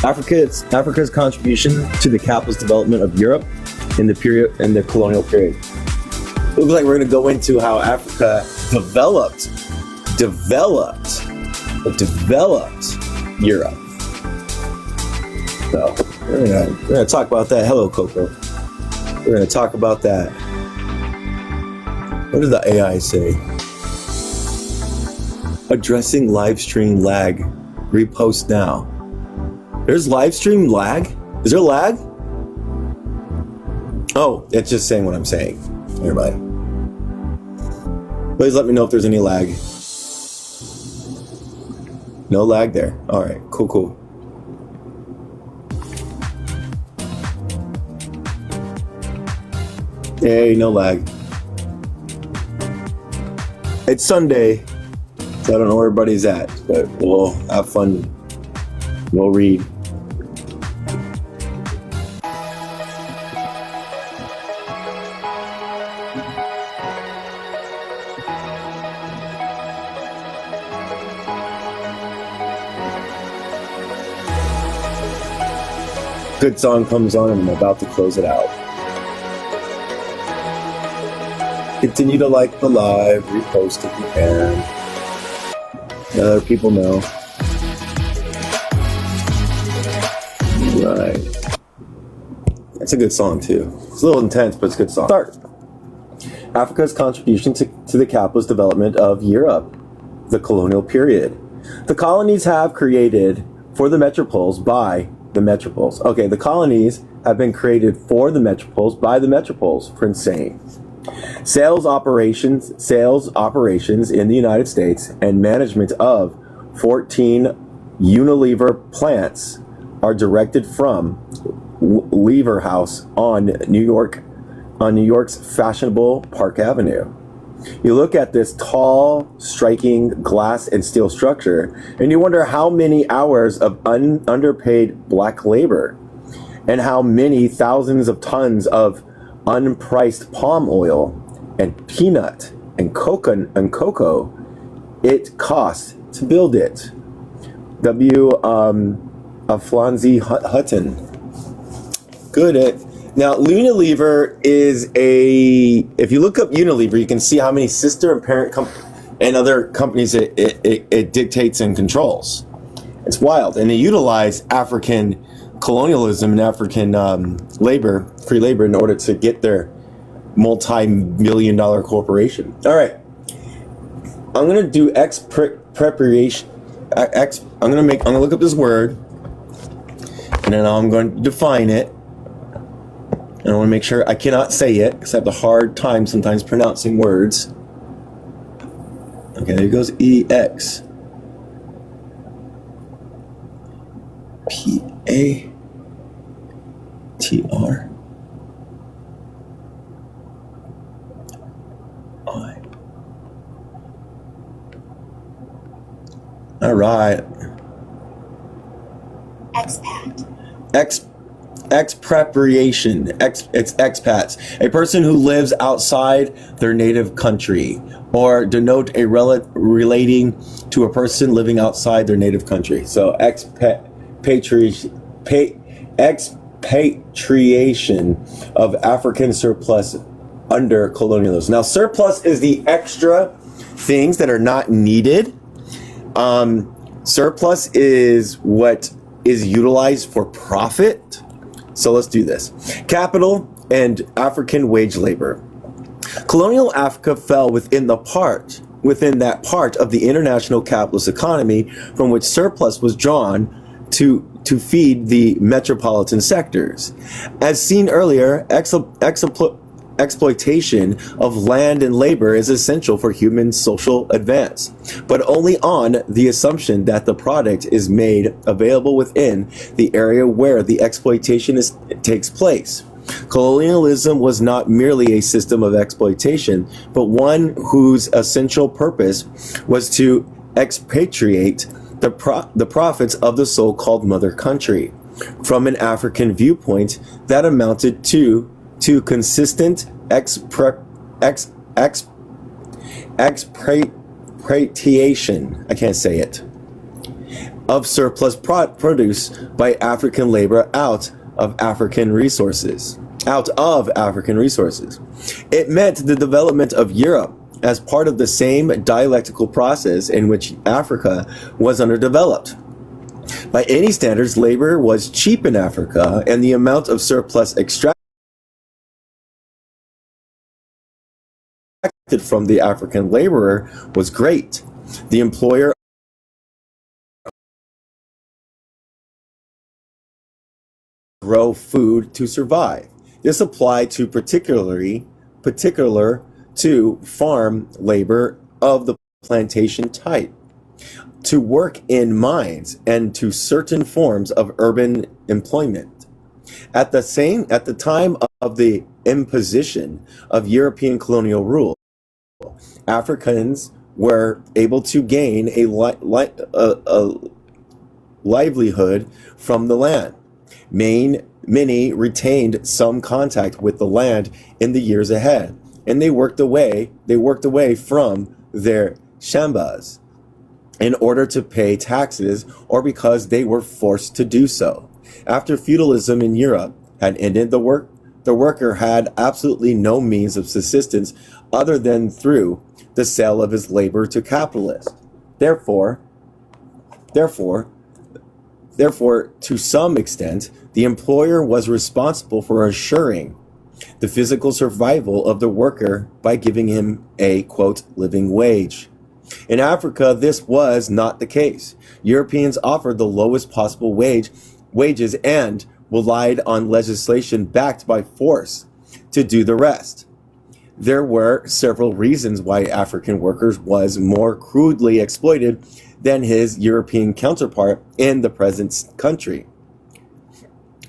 Africa's contribution to the capitalist development of Europe in the colonial period. It looks like we're going to go into how Africa developed Europe. So we're gonna talk about that. Hello, Coco. We're gonna talk about that. What does the AI say? Addressing live stream lag. Repost now. There's live stream lag? Is there lag? Oh, it's just saying what I'm saying. Never mind. Please let me know if there's any lag. No lag there. All right, cool. Hey, no lag. It's Sunday, so I don't know where everybody's at, but we'll have fun. We'll read. Good song comes on and I'm about to close it out. Continue to like the live, repost if you can. Let other people know. Right. That's a good song too. It's a little intense, but it's a good song. Start. Africa's contribution to the capitalist development of Europe, the colonial period. The colonies have created for the metropoles by the metropoles. Okay, the colonies have been created for the metropoles by the metropoles. Prince saying. Sales operations in the United States and management of 14 Unilever plants are directed from Lever House on New York's fashionable Park Avenue. You look at this tall, striking glass and steel structure, and you wonder how many hours of underpaid black labor and how many thousands of tons of unpriced palm oil and peanut and cocoa it costs to build it. Aflanzi Hutton. Good at. Now, Unilever is if you look up Unilever, you can see how many sister and parent and other companies it dictates and controls. It's wild. And they utilize African colonialism and African free labor in order to get their multi-million-dollar corporation. All right. I'm going to do expropriation. I'm going to look up this word, and then I'm going to define it. And I want to make sure I cannot say it because I have a hard time sometimes pronouncing words. Okay, there goes EX. PATR. All right. Expat. Expropriation. It's expats. A person who lives outside their native country, or denote a relating to a person living outside their native country. So expatriation of African surplus under colonialism. Now, surplus is the extra things that are not needed. Surplus is what is utilized for profit. So let's do this. Capital and African wage labor. Colonial Africa fell within that part of the international capitalist economy from which surplus was drawn to feed the metropolitan sectors. As seen earlier, exploitation of land and labor is essential for human social advance, but only on the assumption that the product is made available within the area where the exploitation takes place. Colonialism was not merely a system of exploitation, but one whose essential purpose was to expatriate the profits of the so-called mother country. From an African viewpoint, that amounted to consistent expatriation. I can't say it. of surplus produce by African labor out of African resources. It meant the development of Europe as part of the same dialectical process in which Africa was underdeveloped. By any standards, labor was cheap in Africa, and the amount of surplus extracted from the African laborer was great. The employer grow food to survive. This applied to particular to farm labor of the plantation type, to work in mines, and to certain forms of urban employment. At the time of the imposition of European colonial rule, Africans were able to gain a livelihood from the land. Many retained some contact with the land in the years ahead, and they worked away from their shambas in order to pay taxes or because they were forced to do so. After feudalism in Europe had ended, the worker had absolutely no means of subsistence other than through the sale of his labor to capitalists. Therefore, to some extent, the employer was responsible for assuring the physical survival of the worker by giving him a, quote, living wage. In Africa, this was not the case. Europeans offered the lowest possible wages and relied on legislation backed by force to do the rest. There were several reasons why African workers was more crudely exploited than his European counterpart in the present country.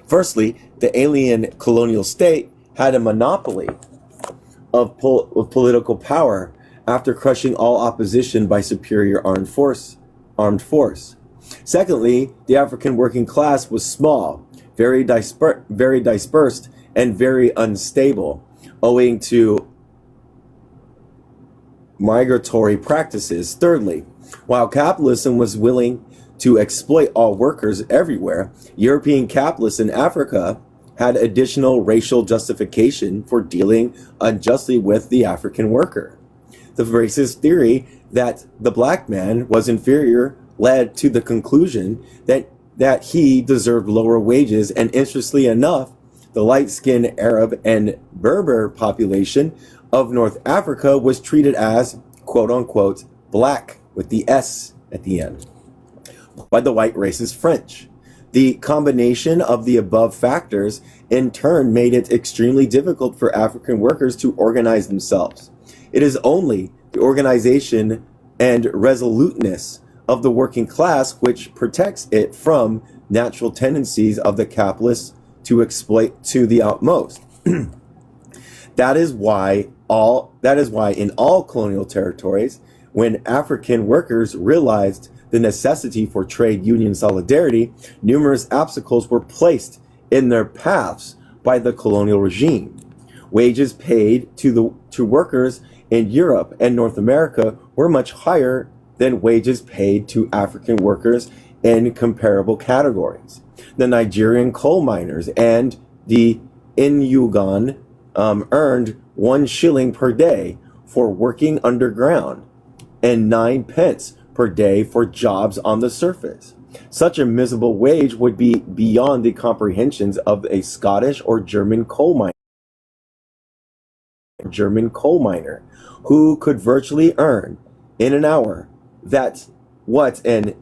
Firstly, the alien colonial state had a monopoly of political power after crushing all opposition by superior armed force. Secondly, the African working class was small, very dispersed, and very unstable, owing to migratory practices. Thirdly, while capitalism was willing to exploit all workers everywhere, European capitalists in Africa had additional racial justification for dealing unjustly with the African worker. The racist theory that the black man was inferior led to the conclusion that he deserved lower wages, and interestingly enough, the light-skinned Arab and Berber population of North Africa was treated as, quote-unquote, black, with the S at the end, by the white racist French. The combination of the above factors in turn made it extremely difficult for African workers to organize themselves. It is only the organization and resoluteness of the working class which protects it from natural tendencies of the capitalists to exploit to the utmost. That is why in all colonial territories, when African workers realized the necessity for trade union solidarity, numerous obstacles were placed in their paths by the colonial regime. Wages paid to workers in Europe and North America were much higher than wages paid to African workers in comparable categories. The Nigerian coal miners and the Inyugan earned 1 shilling per day for working underground and 9 pence per day for jobs on the surface. Such a miserable wage would be beyond the comprehensions of a Scottish or German coal miner, who could virtually earn in an hour that what an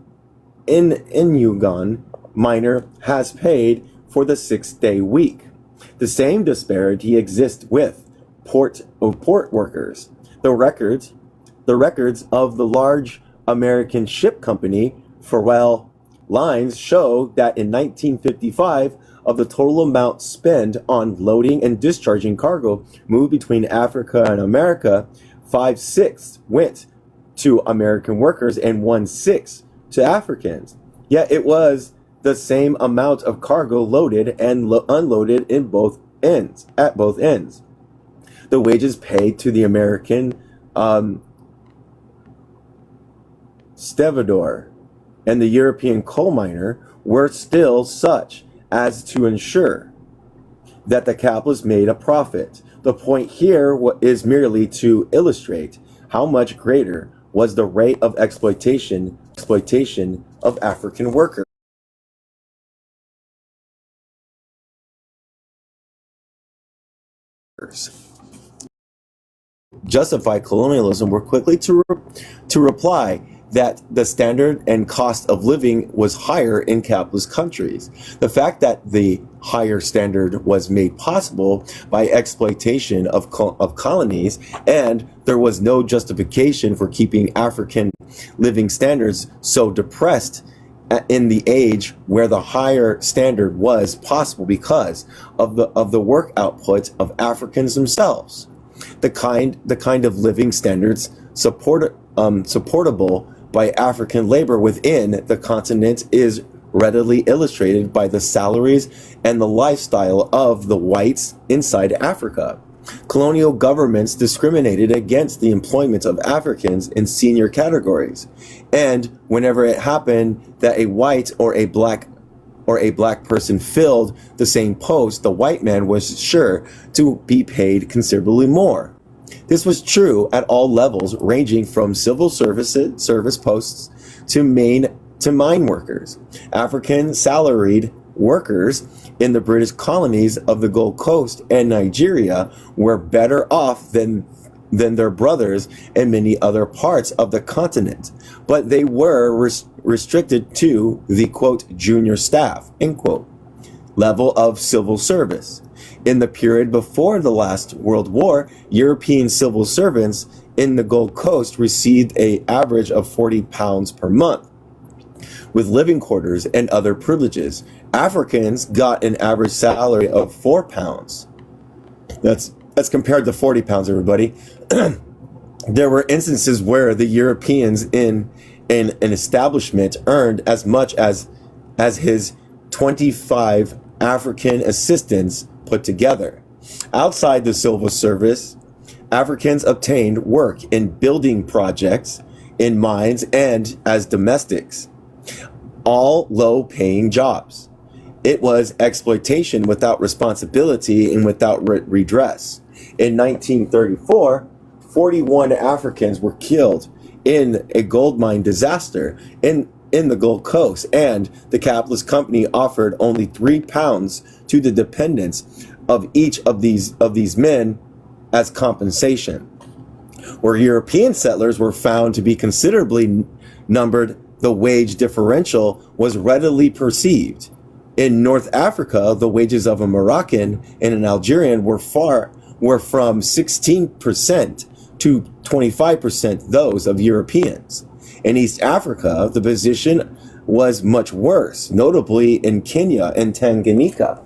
Inyugan miner has paid for the 6-day week. The same disparity exists with port workers. The records of the large American ship company, Farwell Lines, show that in 1955, of the total amount spent on loading and discharging cargo moved between Africa and America, 5/6 went to American workers and 1/6 to Africans. Yet it was the same amount of cargo loaded and unloaded at both ends. The wages paid to the American stevedore and the European coal miner were still such as to ensure that the capitalist made a profit. The point here is merely to illustrate how much greater was the rate of exploitation of African workers. Justify colonialism were quickly to reply that the standard and cost of living was higher in capitalist countries. The fact that the higher standard was made possible by exploitation of colonies, and there was no justification for keeping African living standards so depressed in the age where the higher standard was possible because of the work output of Africans themselves. The kind of living standards supportable by African labor within the continent is readily illustrated by the salaries and the lifestyle of the whites inside Africa. Colonial governments discriminated against the employment of Africans in senior categories, and whenever it happened that a white or a black person filled the same post, the white man was sure to be paid considerably more. This was true at all levels, ranging from civil service posts to mine workers. African salaried workers in the British colonies of the Gold Coast and Nigeria were better off than their brothers in many other parts of the continent, but they were restricted to the, quote, junior staff, end quote, level of civil service. In the period before the last World War, European civil servants in the Gold Coast received an average of £40 per month, with living quarters and other privileges. Africans got an average salary of £4. That's compared to £40, everybody. There were instances where the Europeans in an establishment earned as much as his 25 African assistants put together. Outside the civil service, Africans obtained work in building projects, in mines, and as domestics, all low-paying jobs. It was exploitation without responsibility and without redress. In 1934, 41 Africans were killed in a gold mine disaster in the Gold Coast, and the capitalist company offered only £3 to the dependents of each of these men as compensation. Where European settlers were found to be considerably numbered, the wage differential was readily perceived. In North Africa, the wages of a Moroccan and an Algerian were from 16% to 25% those of Europeans. In East Africa, the position was much worse, notably in Kenya and Tanganyika.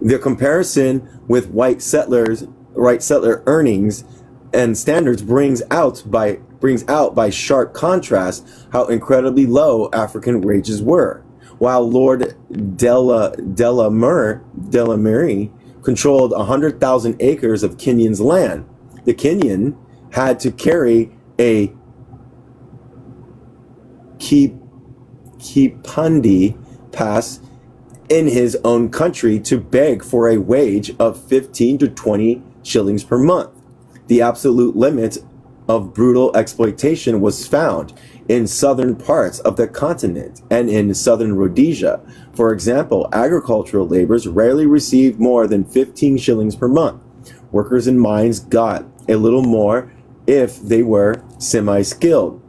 The comparison with white settler earnings and standards brings out by sharp contrast how incredibly low African wages were. While Lord Delamere controlled 100,000 acres of Kenyan's land, the Kenyan had to carry a Kipandi pass in his own country to beg for a wage of 15 to 20 shillings per month. The absolute limit of brutal exploitation was found in southern parts of the continent and in southern Rhodesia. For example, agricultural laborers rarely received more than 15 shillings per month. Workers in mines got a little more if they were semi-skilled,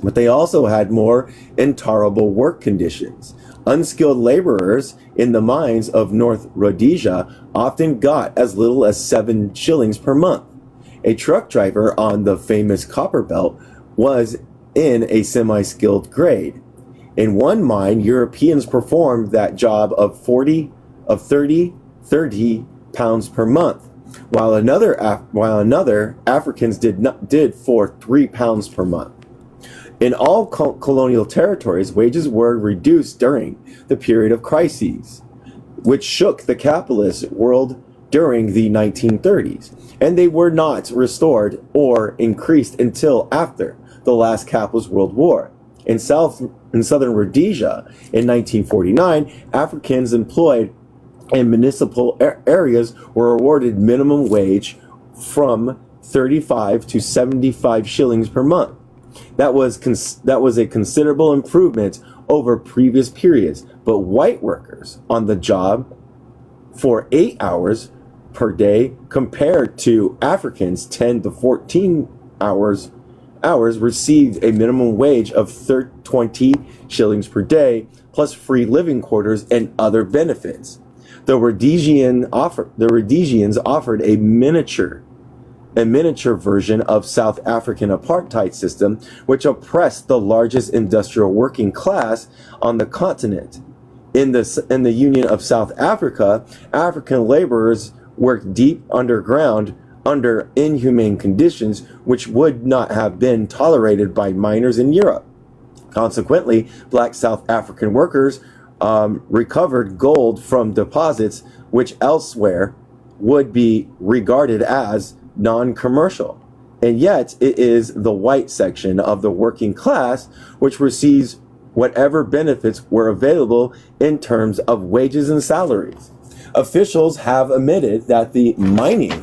but they also had more intolerable work conditions. Unskilled laborers in the mines of North Rhodesia often got as little as 7 shillings per month. A truck driver on the famous Copper Belt was in a semi-skilled grade. In one mine, Europeans performed that job of 30 pounds per month, while another Africans did for 3 pounds per month. In all colonial territories, wages were reduced during the period of crises, which shook the capitalist world during the 1930s, and they were not restored or increased until after the last capitalist World War. In southern Rhodesia in 1949, Africans employed in municipal areas were awarded minimum wage from 35 to 75 shillings per month. That was a considerable improvement over previous periods, but white workers on the job for 8 hours per day compared to Africans 10 to 14 hours received a minimum wage of 20 shillings per day plus free living quarters and other benefits. The Rhodesians offered a miniature version of South African apartheid system, which oppressed the largest industrial working class on the continent. In the Union of South Africa, African laborers worked deep underground under inhumane conditions which would not have been tolerated by miners in Europe. Consequently, black South African workers recovered gold from deposits which elsewhere would be regarded as non-commercial. And yet it is the white section of the working class which receives whatever benefits were available in terms of wages and salaries. Officials have admitted that the mining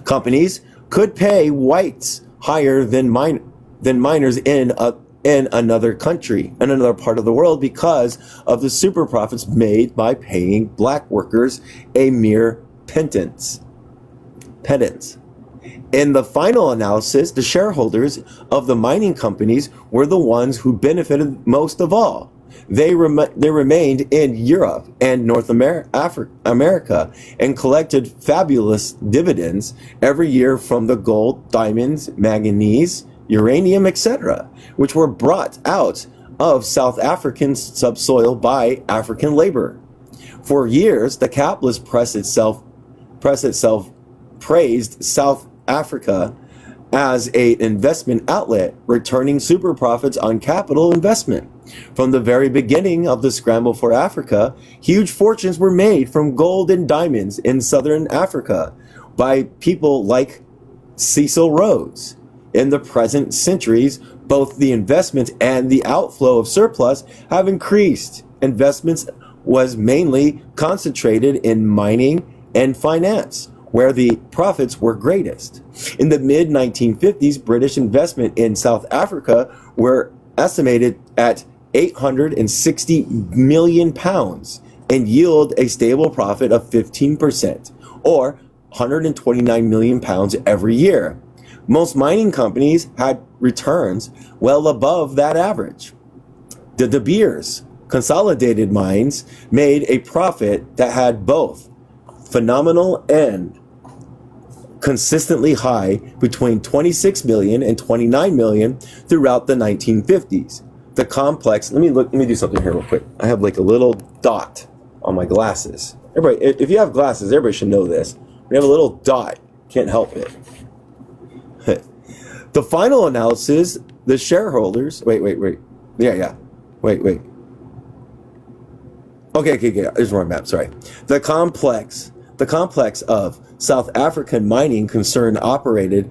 companies could pay whites higher than miners in another country, in another part of the world, because of the super profits made by paying black workers a mere pittance. In the final analysis, the shareholders of the mining companies were the ones who benefited most of all. They remained in Europe and North America and collected fabulous dividends every year from the gold, diamonds, manganese, uranium, etc., which were brought out of South African subsoil by African labor. For years, the capitalist press itself praised South Africa as an investment outlet, returning super profits on capital investment. From the very beginning of the scramble for Africa, huge fortunes were made from gold and diamonds in southern Africa by people like Cecil Rhodes. In the present centuries, both the investment and the outflow of surplus have increased. Investments was mainly concentrated in mining and finance, where the profits were greatest. In the mid-1950s, British investment in South Africa were estimated at 860 million pounds and yield a stable profit of 15%, or 129 million pounds every year. Most mining companies had returns well above that average. The De Beers Consolidated Mines made a profit that had both phenomenal and consistently high, between 26 million and 29 million throughout the 1950s. The complex, let me do something here real quick. I have like a little dot on my glasses. Everybody, if you have glasses, everybody should know this. We have a little dot, can't help it. The final analysis, the shareholders, wait. Okay, there's my map, sorry. The complex of South African mining concern operated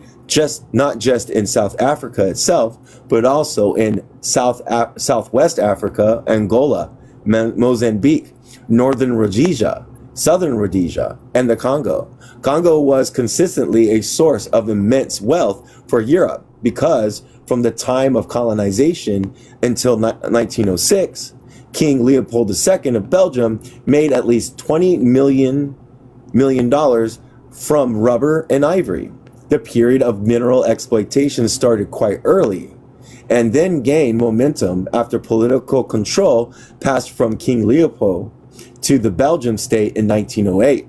not just in South Africa itself, but also in Southwest Africa, Angola, Mozambique, Northern Rhodesia, Southern Rhodesia, and the Congo. Congo was consistently a source of immense wealth for Europe because from the time of colonization until 1906, King Leopold II of Belgium made at least $20 million from rubber and ivory. The period of mineral exploitation started quite early and then gained momentum after political control passed from King Leopold to the Belgian state in 1908.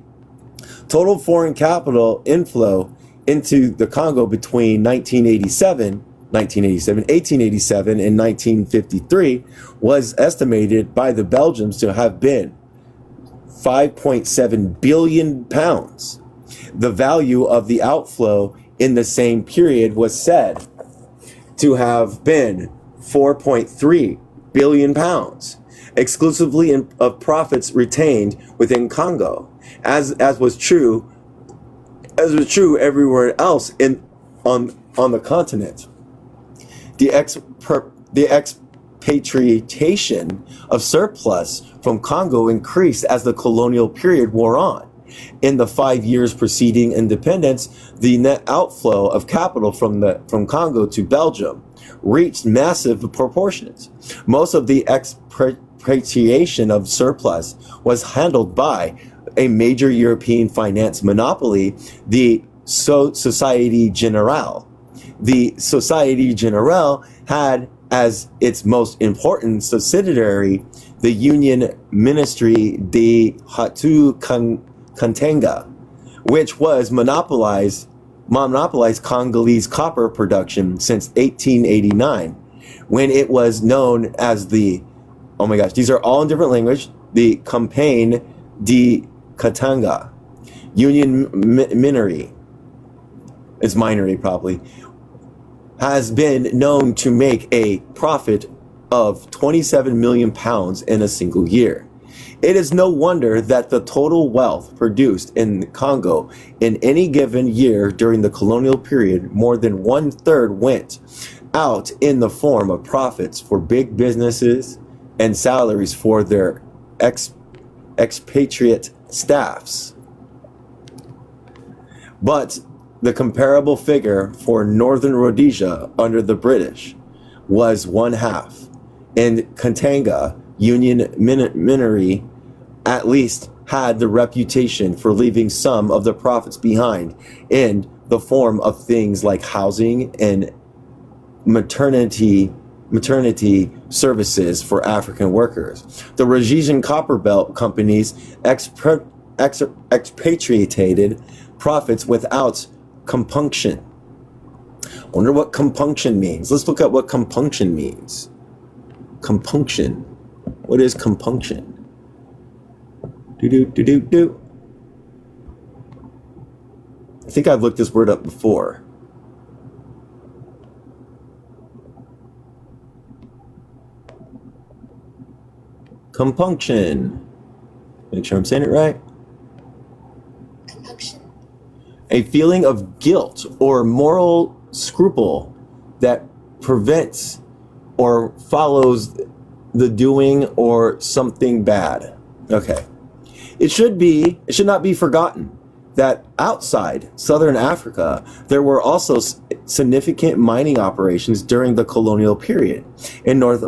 Total foreign capital inflow into the Congo between 1887 and 1953 was estimated by the Belgians to have been 5.7 billion pounds. The value of the outflow in the same period was said to have been 4.3 billion pounds, exclusively of profits retained within Congo, as was true everywhere else on the continent. The The expatriation of surplus from Congo increased as the colonial period wore on. In the 5 years preceding independence, the net outflow of capital from Congo to Belgium reached massive proportions. Most of the expatriation of surplus was handled by a major European finance monopoly, the Société Générale. The Société Générale had as its most important subsidiary the Union Ministry de Haute Katanga, which was monopolized Congolese copper production since 1889, when it was known as the, oh my gosh, these are all in different language, the Campagne de Katanga. Union Minery, it's minery probably, has been known to make a profit of 27 million pounds in a single year. It is no wonder that the total wealth produced in Congo in any given year during the colonial period, more than 1/3 went out in the form of profits for big businesses and salaries for their expatriate staffs. But the comparable figure for Northern Rhodesia under the British was 1/2. In Katanga, Union Minery at least had the reputation for leaving some of the profits behind in the form of things like housing and maternity services for African workers. The Rhodesian Copper Belt companies expatriated profits without compunction. I wonder what compunction means. Let's look at what compunction means. Compunction. What is compunction? I think I've looked this word up before. Compunction. Make sure I'm saying it right. Compunction. A feeling of guilt or moral scruple that prevents or follows the doing or something bad. Okay. It should not be forgotten that outside Southern Africa, there were also significant mining operations during the colonial period. In North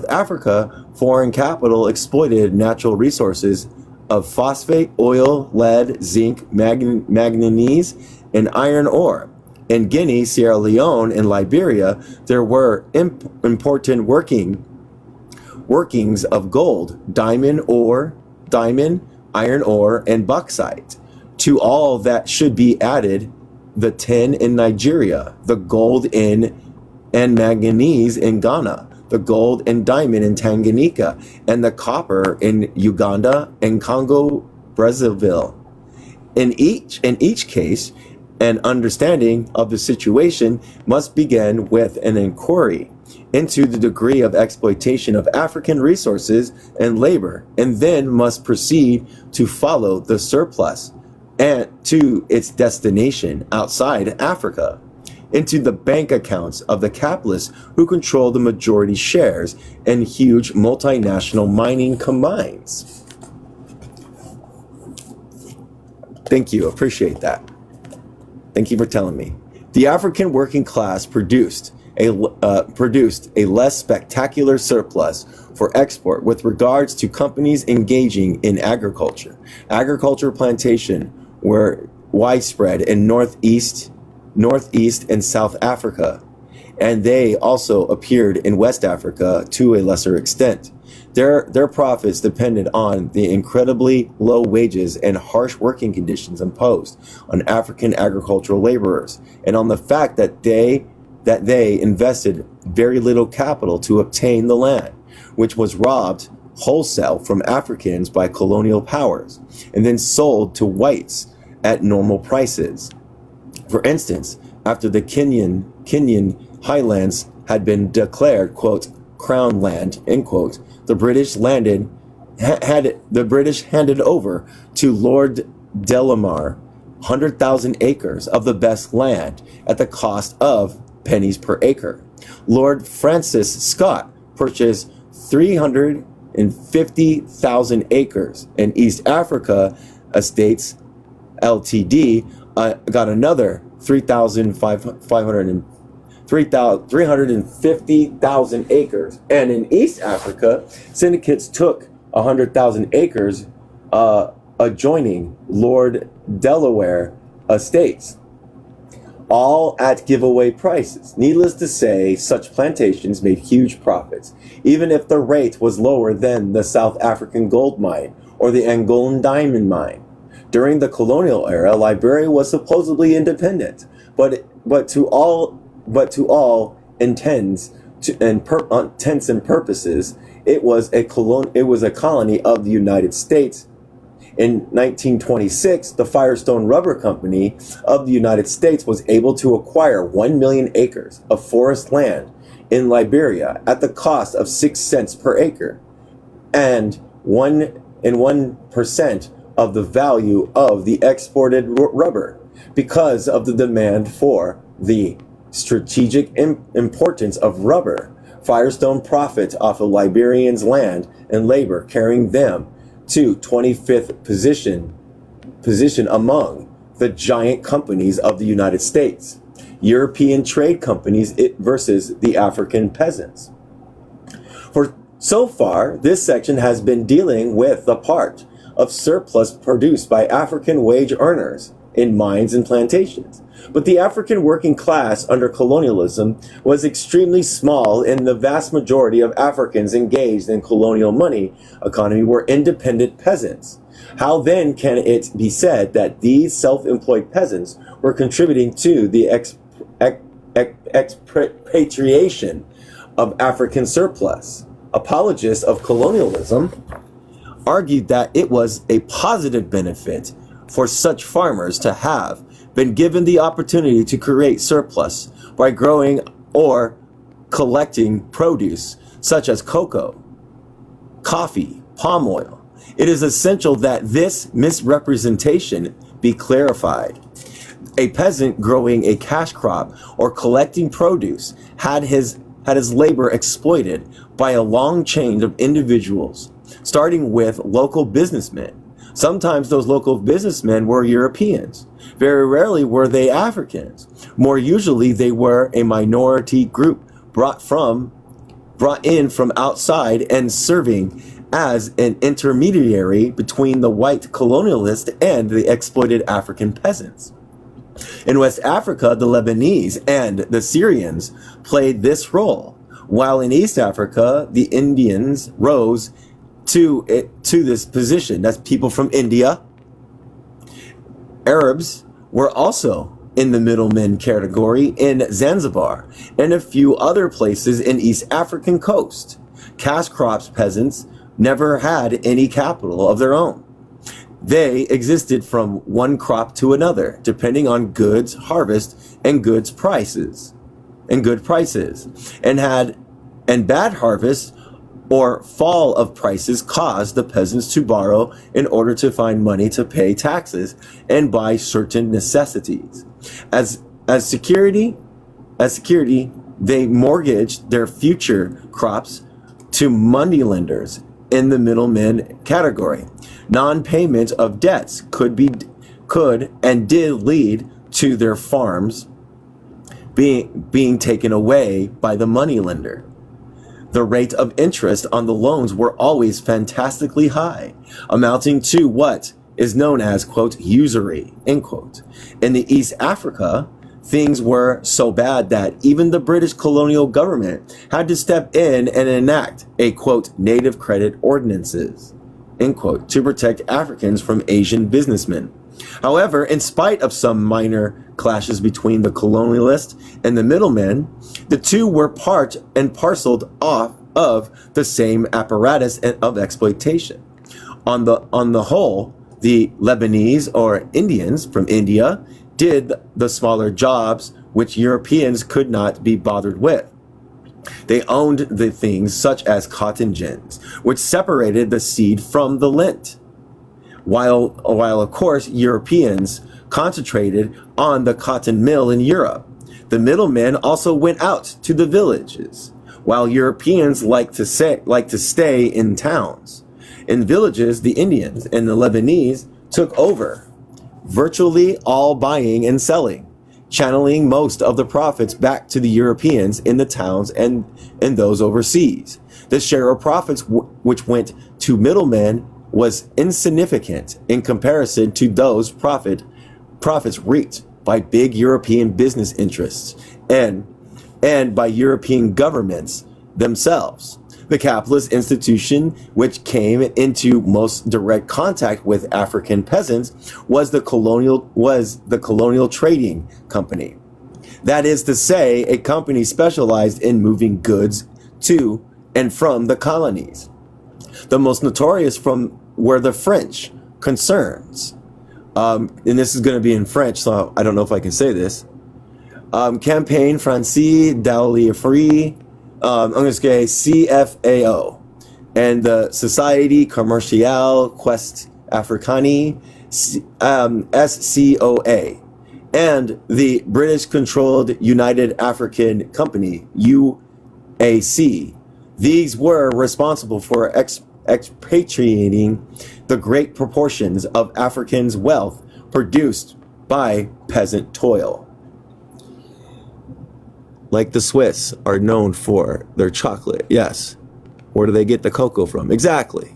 Africa, foreign capital exploited natural resources of phosphate, oil, lead, zinc, manganese, and iron ore. In Guinea, Sierra Leone, and Liberia, there were important workings of gold, diamond, iron ore, and bauxite. To all that should be added the tin in Nigeria, the gold and manganese in Ghana, the gold and diamond in Tanganyika, and the copper in Uganda and Congo Brazzaville. In each case, an understanding of the situation must begin with an inquiry into the degree of exploitation of African resources and labor, and then must proceed to follow the surplus and to its destination outside Africa, into the bank accounts of the capitalists who control the majority shares in huge multinational mining combines. Thank you, appreciate that. Thank you for telling me. The African working class produced a less spectacular surplus for export with regards to companies engaging in agriculture. Agriculture plantation were widespread in Northeast and South Africa, and they also appeared in West Africa to a lesser extent. Their profits depended on the incredibly low wages and harsh working conditions imposed on African agricultural laborers, and on the fact that they invested very little capital to obtain the land, which was robbed wholesale from Africans by colonial powers, and then sold to whites at normal prices. For instance, after the Kenyan highlands had been declared, quote, crown land, end quote, the British handed over to Lord Delamar 100,000 acres of the best land at the cost of pennies per acre. Lord Francis Scott purchased 350,000 acres, and East Africa Estates Ltd. Got another 350,000 acres. And in East Africa, syndicates took 100,000 acres adjoining Lord Delaware Estates, all at giveaway prices. Needless to say, such plantations made huge profits, even if the rate was lower than the South African gold mine or the Angolan diamond mine. During the colonial era, Liberia was supposedly independent, but to all intents and purposes, it was a colony of the United States. In 1926, the Firestone Rubber Company of the United States was able to acquire 1 million acres of forest land in Liberia at the cost of 6 cents per acre, and 1% of the value of the exported rubber. Because of the demand for the strategic importance of rubber, Firestone profits off of Liberians' land and labor, carrying them to 25th position among the giant companies of the United States. European trade companies versus the African peasants. For so far, this section has been dealing with the part of surplus produced by African wage earners in mines and plantations. But the African working class under colonialism was extremely small, and the vast majority of Africans engaged in colonial money economy were independent peasants. How then can it be said that these self-employed peasants were contributing to the expatriation of African surplus? Apologists of colonialism argued that it was a positive benefit for such farmers to have been given the opportunity to create surplus by growing or collecting produce such as cocoa, coffee, palm oil. It is essential that this misrepresentation be clarified. A peasant growing a cash crop or collecting produce had his labor exploited by a long chain of individuals, starting with local businessmen. Sometimes those local businessmen were Europeans. Very rarely were they Africans. More usually they were a minority group brought in from outside and serving as an intermediary between the white colonialist and the exploited African peasants. In West Africa, the Lebanese and the Syrians played this role, while in East Africa, the Indians rose to this position. That's people from India. Arabs were also in the middlemen category in Zanzibar and a few other places in East African coast. Cash crops peasants never had any capital of their own. They existed from one crop to another, depending on goods harvest and good prices, and bad harvest or fall of prices caused the peasants to borrow in order to find money to pay taxes and buy certain necessities. As security, they mortgaged their future crops to moneylenders in the middlemen category. Non-payment of debts could and did lead to their farms being taken away by the moneylender. The rate of interest on the loans were always fantastically high, amounting to what is known as, quote, usury, end quote. In the East Africa, things were so bad that even the British colonial government had to step in and enact a, quote, native credit ordinances, end quote, to protect Africans from Asian businessmen. However, in spite of some minor clashes between the colonialists and the middlemen, the two were part and parceled off of the same apparatus of exploitation. On the whole, the Lebanese or Indians from India did the smaller jobs which Europeans could not be bothered with. They owned the things such as cotton gins, which separated the seed from the lint. While of course Europeans concentrated on the cotton mill in Europe. The middlemen also went out to the villages, while Europeans like to stay in towns. In villages, the Indians and the Lebanese took over, virtually all buying and selling, channeling most of the profits back to the Europeans in the towns and those overseas. The share of profits which went to middlemen was insignificant in comparison to those profits reaped by big European business interests and by European governments themselves. The capitalist institution which came into most direct contact with African peasants was the colonial trading company. That is to say, a company specialized in moving goods to and from the colonies. The most notorious were the French concerns. And this is going to be in French, so I don't know if I can say this. Campagne Française d'Allier I'm going to say CFAO, and the Société Commerciale Ouest Africaine, SCOA, and the British-controlled United African Company, UAC. These were responsible for expatriating the great proportions of Africans' wealth produced by peasant toil. Like the Swiss are known for their chocolate, yes. Where do they get the cocoa from? Exactly.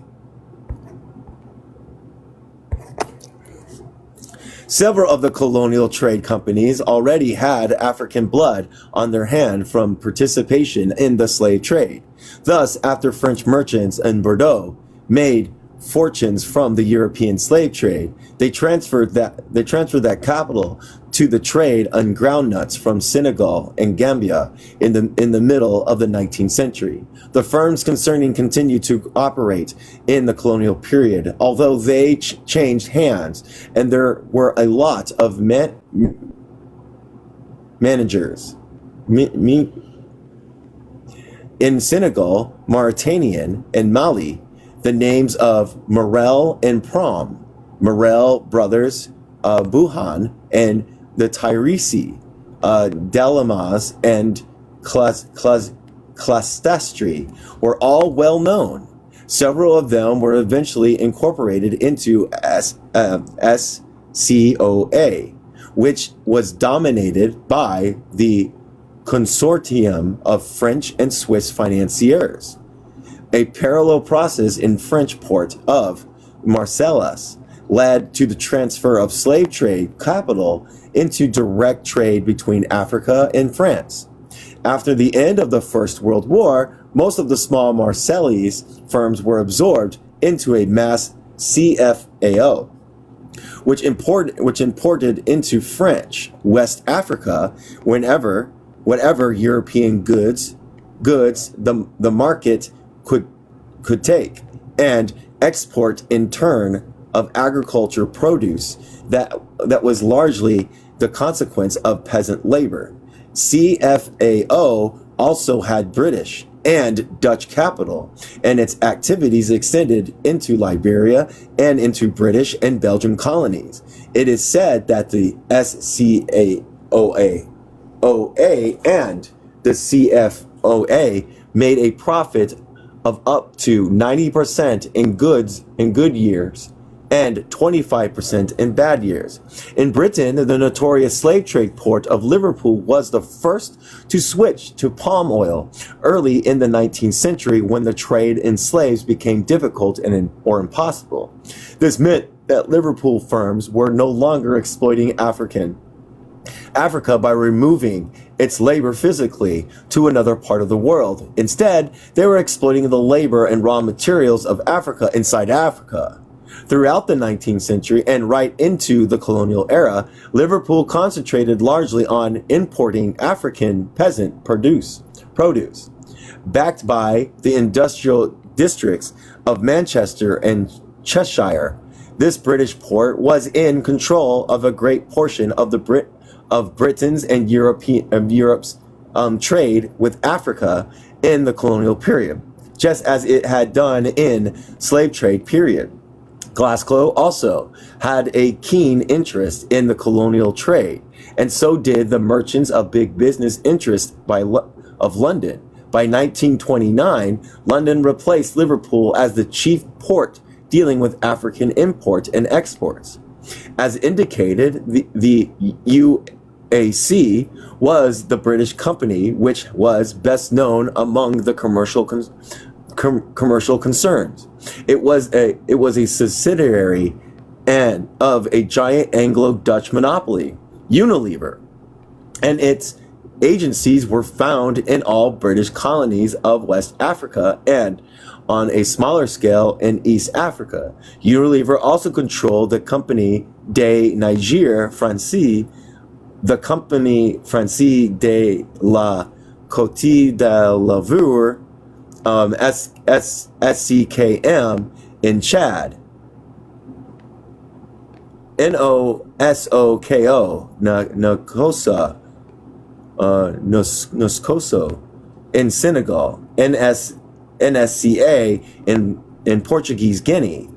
Several of the colonial trade companies already had African blood on their hand from participation in the slave trade. Thus, after French merchants in Bordeaux made fortunes from the European slave trade, they transferred that capital to the trade in groundnuts from Senegal and Gambia in the middle of the 19th century. The firms concerning continued to operate in the colonial period, although they changed hands, and there were a lot of managers. In Senegal, Mauritania, and Mali, the names of Morel and Prom, Morel brothers, Buhan, and the Tyrisi, Delamas, and Clastastre were all well known. Several of them were eventually incorporated into SCOA, which was dominated by the consortium of French and Swiss financiers. A parallel process in French port of Marseilles led to the transfer of slave trade capital into direct trade between Africa and France. After the end of the First World War, most of the small Marseillese firms were absorbed into a mass CFAO, which imported into French West Africa whatever European goods the market could take, and export in turn of agriculture produce that was largely the consequence of peasant labor. CFAO also had British and Dutch capital, and its activities extended into Liberia and into British and Belgian colonies. It is said that the SCAOA and the CFOA made a profit of up to 90% in good years and 25% in bad years. In Britain, the notorious slave trade port of Liverpool was the first to switch to palm oil early in the 19th century when the trade in slaves became difficult or impossible. This meant that Liverpool firms were no longer exploiting Africa by removing its labor physically to another part of the world. Instead, they were exploiting the labor and raw materials of Africa inside Africa. Throughout the 19th century and right into the colonial era, Liverpool concentrated largely on importing African peasant produce. Backed by the industrial districts of Manchester and Cheshire, this British port was in control of a great portion of Britain's and Europe's trade with Africa in the colonial period, just as it had done in slave trade period. Glasgow also had a keen interest in the colonial trade, and so did the merchants of big business interest of London. By 1929, London replaced Liverpool as the chief port dealing with African import and exports. As indicated, the UAC was the British company which was best known among the commercial concerns. It was a subsidiary and of a giant Anglo-Dutch monopoly, Unilever, and its agencies were found in all British colonies of West Africa and, on a smaller scale, in East Africa. Unilever also controlled the Compagnie de Niger Francaise, the Compagnie Francaise de la Côte d'Ivoire, SCKM in Chad, NOSOKO, Noscoso in Senegal, NSCA in Portuguese Guinea,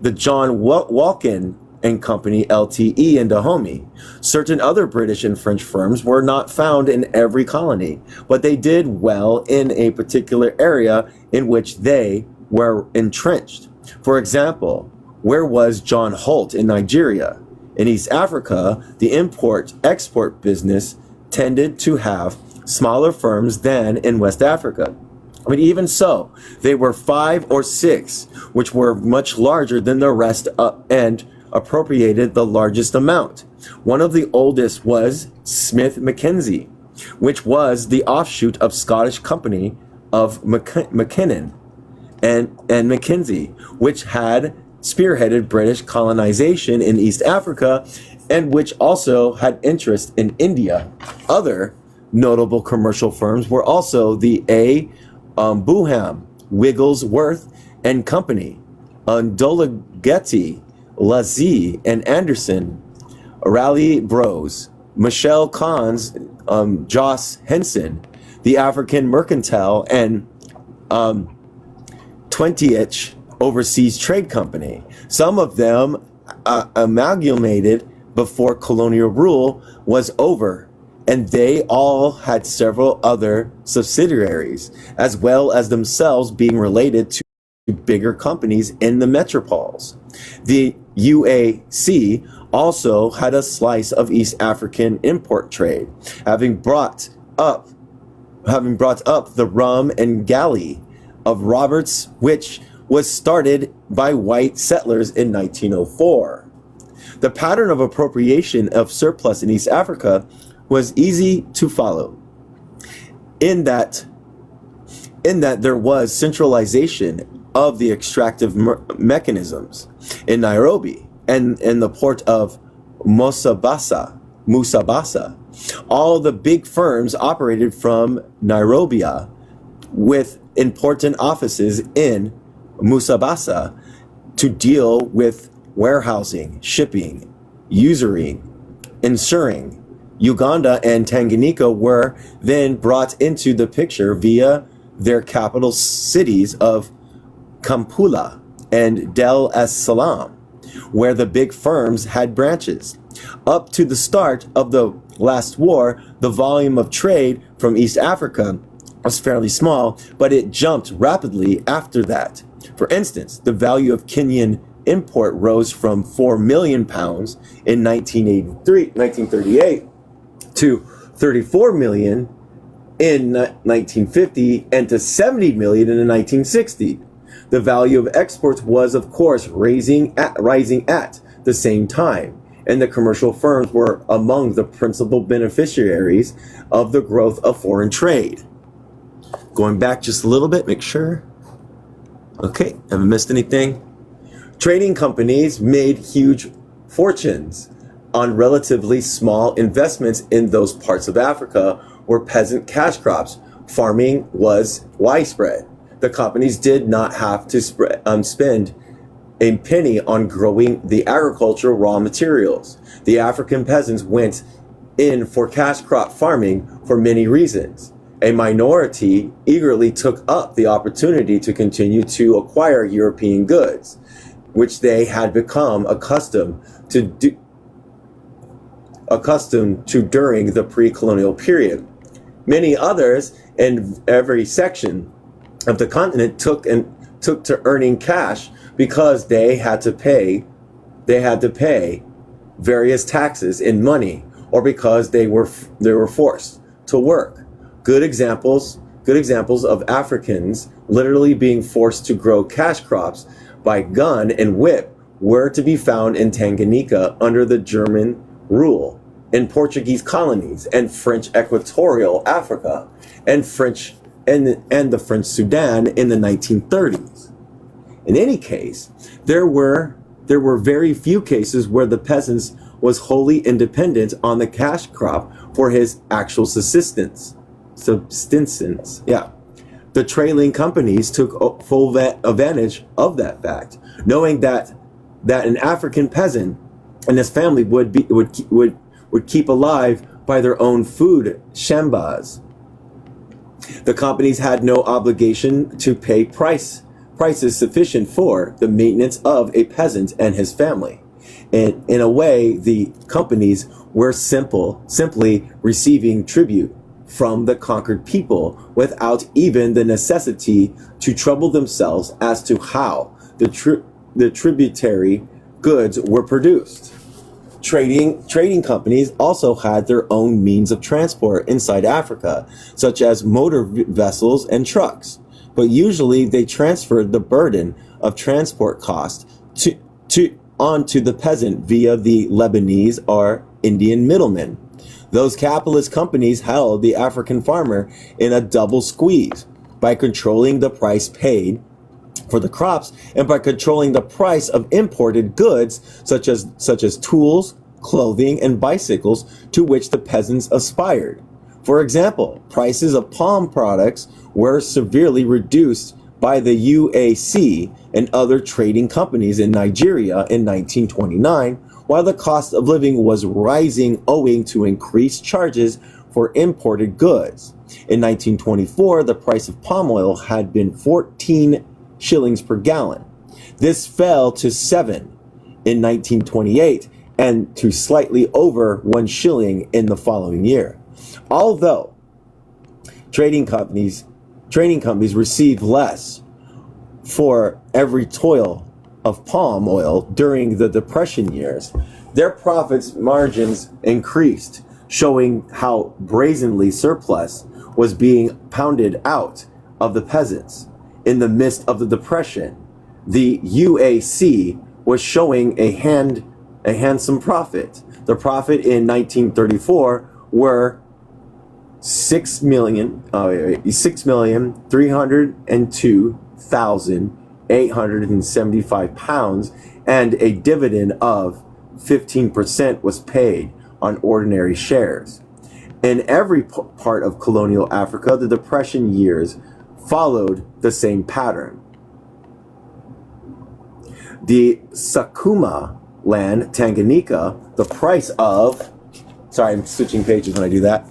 the John Walken and Company Ltd in Dahomey. Certain other British and French firms were not found in every colony, but they did well in a particular area in which they were entrenched. For example, where was John Holt in Nigeria? In East Africa, the import-export business tended to have smaller firms than in West Africa. But even so, they were 5 or 6, which were much larger than the rest and appropriated the largest amount. One of the oldest was Smith Mackenzie, which was the offshoot of Scottish Company of Mackinnon and Mackenzie, which had spearheaded British colonization in East Africa and which also had interest in India. Other notable commercial firms were also the A. Buham, Wigglesworth and Company, Ndolageti, Lazzie and Anderson, Raleigh Bros, Michelle Kahns, Joss Henson, the African Mercantile and 20th Overseas Trade Company. Some of them amalgamated before colonial rule was over, and they all had several other subsidiaries, as well as themselves being related to bigger companies in the metropoles. The UAC also had a slice of East African import trade, having brought up the rum and galley of Roberts, which was started by white settlers in 1904. The pattern of appropriation of surplus in East Africa was easy to follow, in that there was centralization of the extractive mechanisms in Nairobi and in the port of Musabasa. All the big firms operated from Nairobi, with important offices in Musabasa to deal with warehousing, shipping, usury, insuring. Uganda and Tanganyika were then brought into the picture via their capital cities of Kampala and Dar es Salaam, where the big firms had branches. Up to the start of the last war, the volume of trade from East Africa was fairly small, but it jumped rapidly after that. For instance, the value of Kenyan import rose from £4 million in 1938 to 34 million in 1950 and to 70 million in the 1960s. The value of exports was, of course, rising at the same time, and the commercial firms were among the principal beneficiaries of the growth of foreign trade. Going back just a little bit, make sure. Okay, haven't missed anything. Trading companies made huge fortunes on relatively small investments in those parts of Africa where peasant cash crops farming was widespread. The companies did not have to spend a penny on growing the agricultural raw materials. The African peasants went in for cash crop farming for many reasons. A minority eagerly took up the opportunity to continue to acquire European goods. which they had become accustomed to during the pre-colonial period. Many others in every section of the continent took to earning cash because they had to pay various taxes in money, or because they were forced to work. Good examples of Africans literally being forced to grow cash crops by gun and whip were to be found in Tanganyika under the German rule, in Portuguese colonies, and French Equatorial Africa, and the French Sudan in the 1930s. In any case, there were very few cases where the peasant was wholly independent on the cash crop for his actual subsistence. Yeah. The trading companies took full advantage of that fact, knowing that an African peasant and his family would keep alive by their own food shambas. The companies had no obligation to pay prices sufficient for the maintenance of a peasant and his family. And in a way, the companies were simply receiving tribute from the conquered people without even the necessity to trouble themselves as to how the tributary goods were produced. Trading companies also had their own means of transport inside Africa, such as motor vessels and trucks, but usually they transferred the burden of transport cost onto the peasant via the Lebanese or Indian middlemen. Those capitalist companies held the African farmer in a double squeeze by controlling the price paid for the crops and by controlling the price of imported goods such as tools, clothing, and bicycles to which the peasants aspired. For example, prices of palm products were severely reduced by the UAC and other trading companies in Nigeria in 1929, while the cost of living was rising owing to increased charges for imported goods. In 1924, the price of palm oil had been 14 shillings per gallon. This fell to 7 in 1928 and to slightly over 1 shilling in the following year. Although trading companies received less for every toil of palm oil during the Depression years, their profits margins increased, showing how brazenly surplus was being pounded out of the peasants. In the midst of the Depression, the UAC was showing a handsome profit. The profit in 1934 were 6,302,875 pounds, and a dividend of 15% was paid on ordinary shares. In every part of colonial Africa, the Depression years followed the same pattern. The Sakuma land, Tanganyika, the price of, sorry, I'm switching pages when I do that.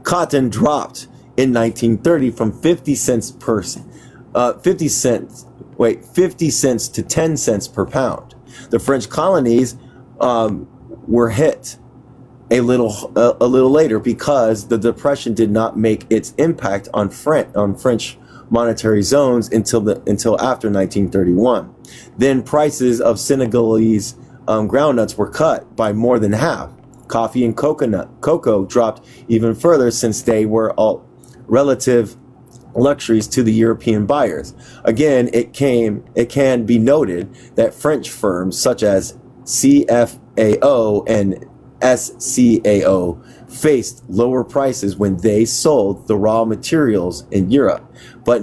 Cotton dropped in 1930 from 50 cents to 10 cents per pound. The French colonies were hit a little later because the Depression did not make its impact on French monetary zones until after 1931. Then prices of Senegalese groundnuts were cut by more than half. Coffee and cocoa dropped even further, since they were all relative luxuries to the European buyers. Again, it can be noted that French firms such as CFAO and SCAO faced lower prices when they sold the raw materials in Europe, but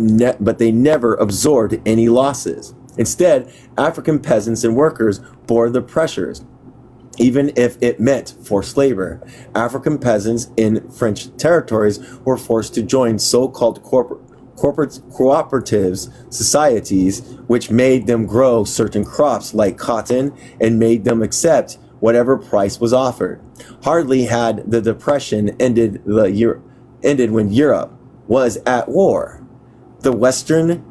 they never absorbed any losses. Instead, African peasants and workers bore the pressures, even if it meant forced labor. African peasants in French territories were forced to join so-called cooperative societies, which made them grow certain crops like cotton and made them accept whatever price was offered. Hardly had the Depression ended when Europe was at war. The Western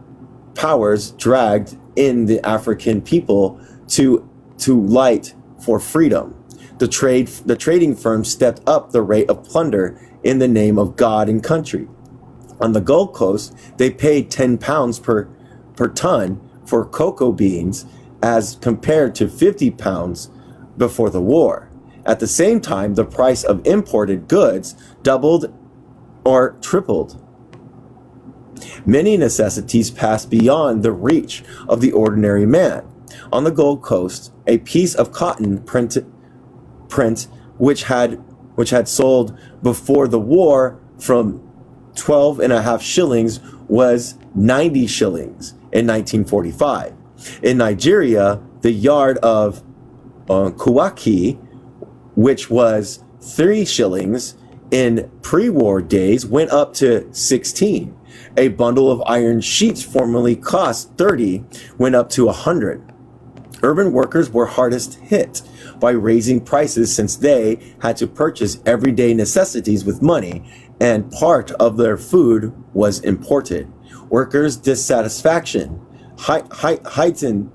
powers dragged in the African people to light for freedom. The trading firms stepped up the rate of plunder in the name of God and country. On the Gold Coast, they paid £10 per ton for cocoa beans as compared to £50 before the war. At the same time, the price of imported goods doubled or tripled. Many necessities passed beyond the reach of the ordinary man. On the Gold Coast, a piece of cotton print which had sold before the war from 12.5 shillings was 90 shillings in 1945. In Nigeria, the yard of Kuwaki, which was 3 shillings in pre-war days, went up to 16. A bundle of iron sheets formerly cost 30, went up to 100. Urban workers were hardest hit by raising prices since they had to purchase everyday necessities with money, and part of their food was imported. Workers' dissatisfaction highlighted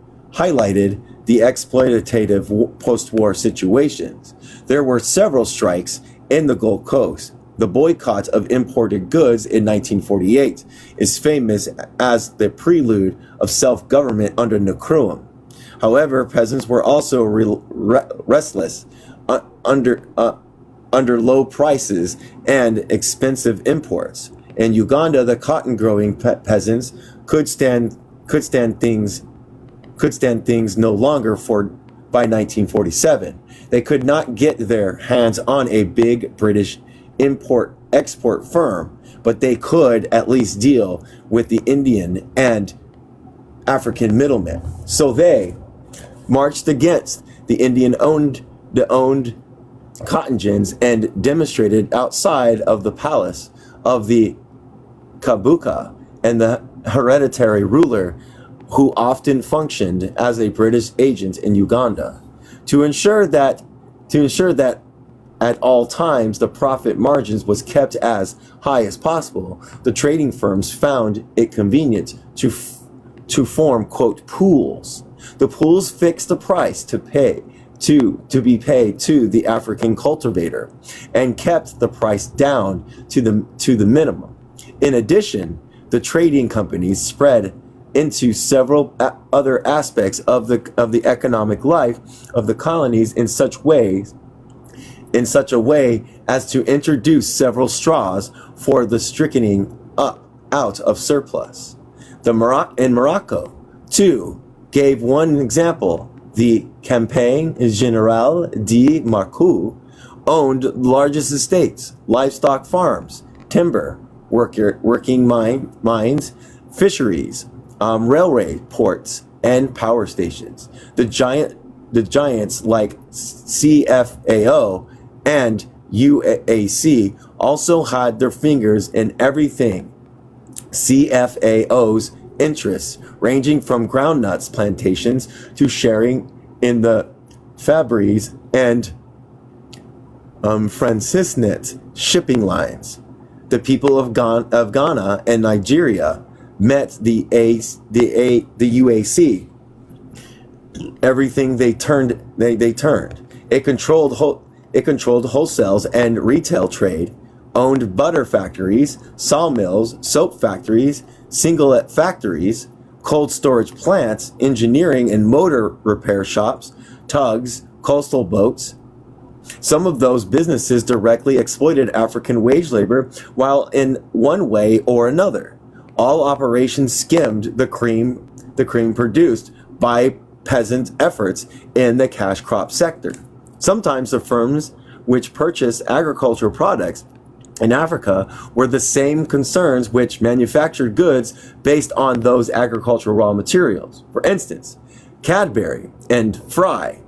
the exploitative post-war situations. There were several strikes in the Gold Coast. The boycott of imported goods in 1948 is famous as the prelude of self-government under Nkrumah. However, peasants were also restless under low prices and expensive imports. In Uganda, the cotton-growing peasants could stand things no longer by 1947. They could not get their hands on a big British import-export firm, but they could at least deal with the Indian and African middlemen. So they marched against the Indian-owned cotton gins and demonstrated outside of the palace of the Kabuka and the hereditary ruler, who often functioned as a British agent in Uganda, to ensure that at all times the profit margins was kept as high as possible. The trading firms found it convenient to form, quote, pools. The pools fixed the price to be paid to the African cultivator and kept the price down to the minimum. In addition, the trading companies spread into several other aspects of the economic life of the colonies in such a way as to introduce several straws for the striking out of surplus. In Morocco, too, gave one example. The Campagne Générale de Marcoux owned largest estates, livestock farms, timber, working mines, fisheries, railway ports, and power stations. The giants like CFAO and UAC also had their fingers in everything. CFAO's interests, ranging from groundnuts plantations to sharing in the Fabries and Francisnet shipping lines. The people of Ghana and Nigeria met the UAC. Everything they turned. It controlled wholesales and retail trade, owned butter factories, sawmills, soap factories, singlet factories, cold storage plants, engineering and motor repair shops, tugs, coastal boats. Some of those businesses directly exploited African wage labor, while in one way or another, all operations skimmed the cream produced by peasant efforts in the cash crop sector. Sometimes the firms which purchased agricultural products in Africa were the same concerns which manufactured goods based on those agricultural raw materials. For instance, Cadbury and Fry,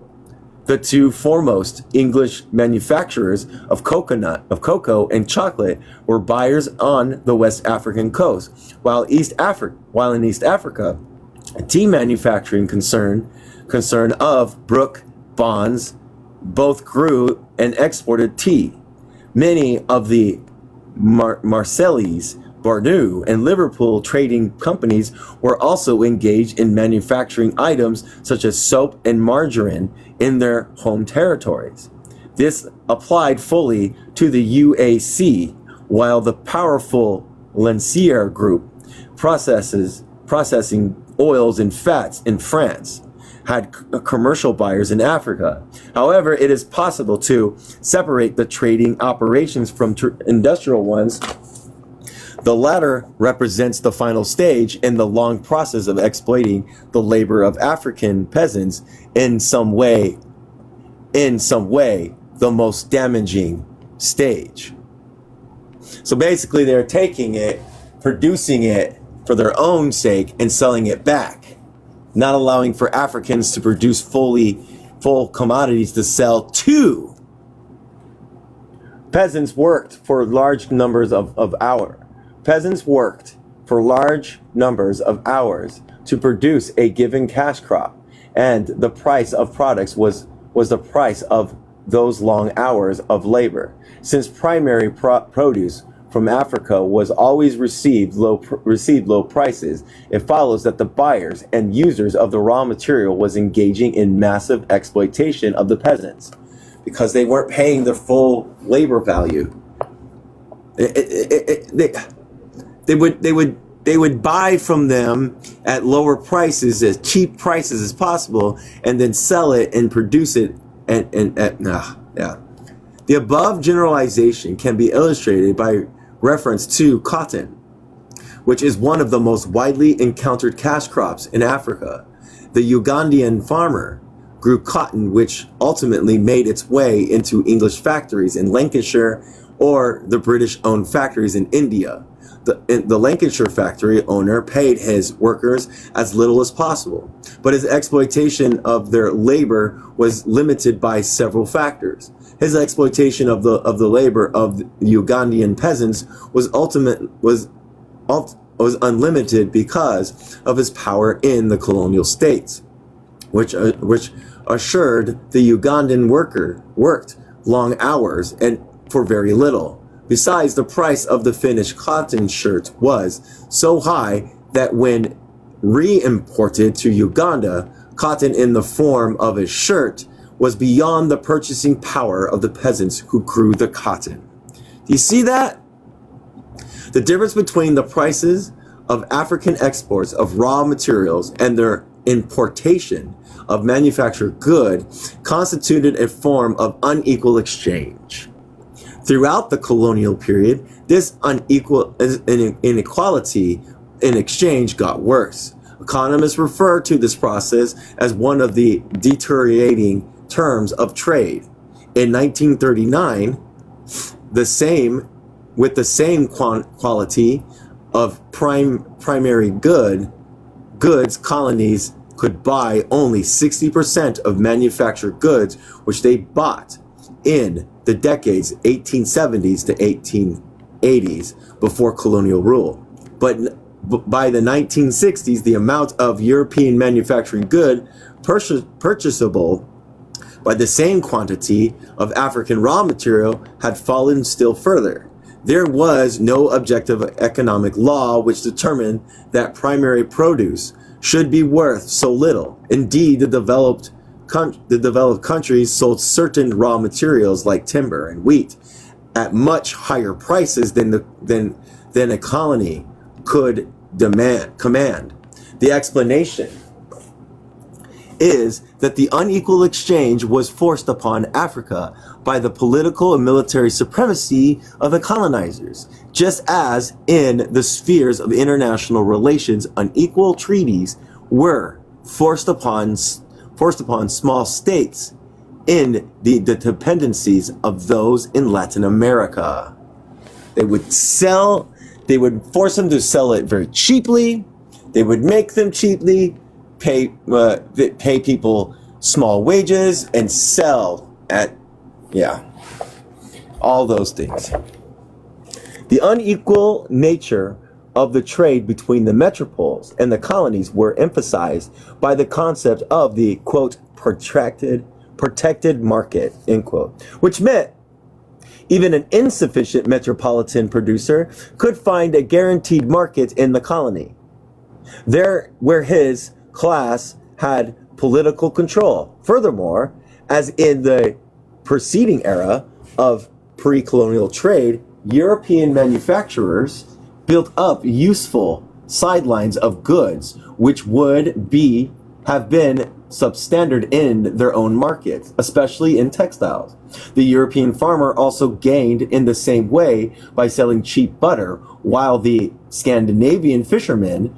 the two foremost English manufacturers of cocoa and chocolate, were buyers on the West African coast, while in East Africa, a tea manufacturing concern of Brook Bonds both grew and exported tea. Many of the Marseillese Bordeaux and Liverpool trading companies were also engaged in manufacturing items such as soap and margarine in their home territories. This applied fully to the UAC, while the powerful Lancier Group, processing oils and fats in France, had commercial buyers in Africa. However, it is possible to separate the trading operations from industrial ones. The latter represents the final stage in the long process of exploiting the labor of African peasants in some way, the most damaging stage. So basically they're taking it, producing it for their own sake and selling it back, not allowing for Africans to produce full commodities to sell to. Peasants worked for large numbers of hours. Peasants worked for large numbers of hours to produce a given cash crop, and the price of products was the price of those long hours of labor. Since primary produce from Africa was always received low prices, it follows that the buyers and users of the raw material was engaging in massive exploitation of the peasants because they weren't paying their full labor value. They would buy from them at lower prices, as cheap prices as possible, and then sell it and produce it. The above generalization can be illustrated by reference to cotton, which is one of the most widely encountered cash crops in Africa. The Ugandan farmer grew cotton, which ultimately made its way into English factories in Lancashire or the British-owned factories in India. The Lancashire factory owner paid his workers as little as possible, but his exploitation of their labor was limited by several factors. His exploitation of the labor of the Ugandan peasants was unlimited because of his power in the colonial states, which assured the Ugandan worker worked long hours and for very little. Besides, the price of the finished cotton shirt was so high that when re-imported to Uganda, cotton in the form of a shirt was beyond the purchasing power of the peasants who grew the cotton. Do you see that? The difference between the prices of African exports of raw materials and their importation of manufactured goods constituted a form of unequal exchange. Throughout the colonial period, this inequality in exchange got worse. Economists refer to this process as one of the deteriorating terms of trade. In 1939, with the same quality of primary goods, colonies could buy only 60% of manufactured goods which they bought in the decades 1870s to 1880s before colonial rule. But by the 1960s, the amount of European manufacturing good purchasable by the same quantity of African raw material had fallen still further. There was no objective economic law which determined that primary produce should be worth so little. Indeed, the developed countries sold certain raw materials like timber and wheat at much higher prices than a colony could command. The explanation is that the unequal exchange was forced upon Africa by the political and military supremacy of the colonizers, just as in the spheres of international relations, unequal treaties were forced upon small states in the dependencies of those in Latin America. They would force them to sell it very cheaply. They would make them cheaply, pay people small wages, and sell at, all those things. The unequal nature of the trade between the metropoles and the colonies were emphasized by the concept of the, quote, protected market, end quote, which meant Even an insufficient metropolitan producer could find a guaranteed market in the colony, there where his class had political control. Furthermore, as in the preceding era of pre-colonial trade, European manufacturers built up useful sidelines of goods which would have been substandard in their own markets, especially in textiles. The European farmer also gained in the same way by selling cheap butter, while the Scandinavian fisherman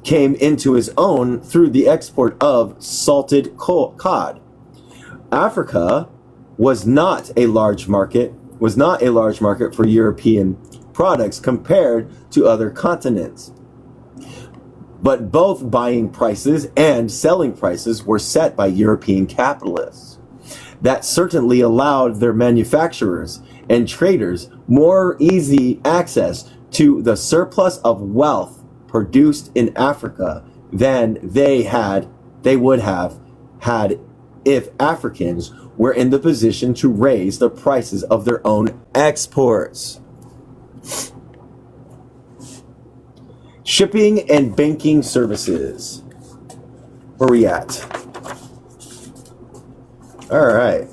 came into his own through the export of salted cod. Africa was not a large market for European products compared to other continents. But both buying prices and selling prices were set by European capitalists. That certainly allowed their manufacturers and traders more easy access to the surplus of wealth produced in Africa than they would have had if Africans were in the position to raise the prices of their own exports. Shipping and banking services. Where are we at? All right.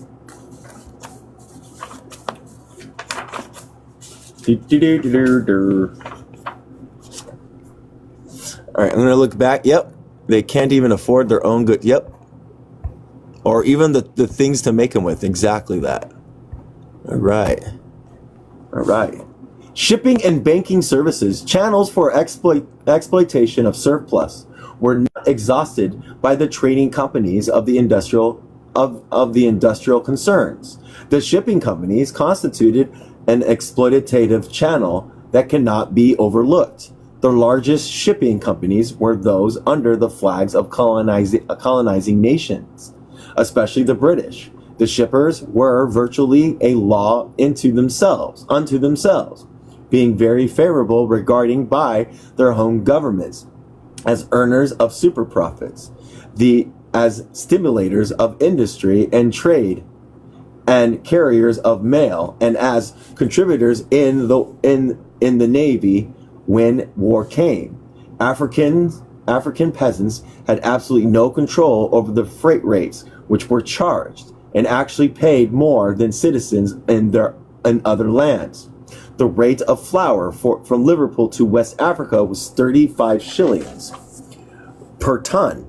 All right, I'm going to look back. Yep. They can't even afford their own goods. Yep. Or even the things to make them with. Exactly that. All right. All right. Shipping and banking services, channels for exploitation of surplus, were not exhausted by the trading companies of the industrial concerns. The shipping companies constituted an exploitative channel that cannot be overlooked. The largest shipping companies were those under the flags of colonizing nations, especially the British. The shippers were virtually a law unto themselves, being very favorable regarding by their home governments as earners of super profits, as stimulators of industry and trade, and carriers of mail, and as contributors in the navy when war came. African peasants had absolutely no control over the freight rates which were charged, and actually paid more than citizens in other lands. The rate of flour from Liverpool to West Africa was 35 shillings per ton,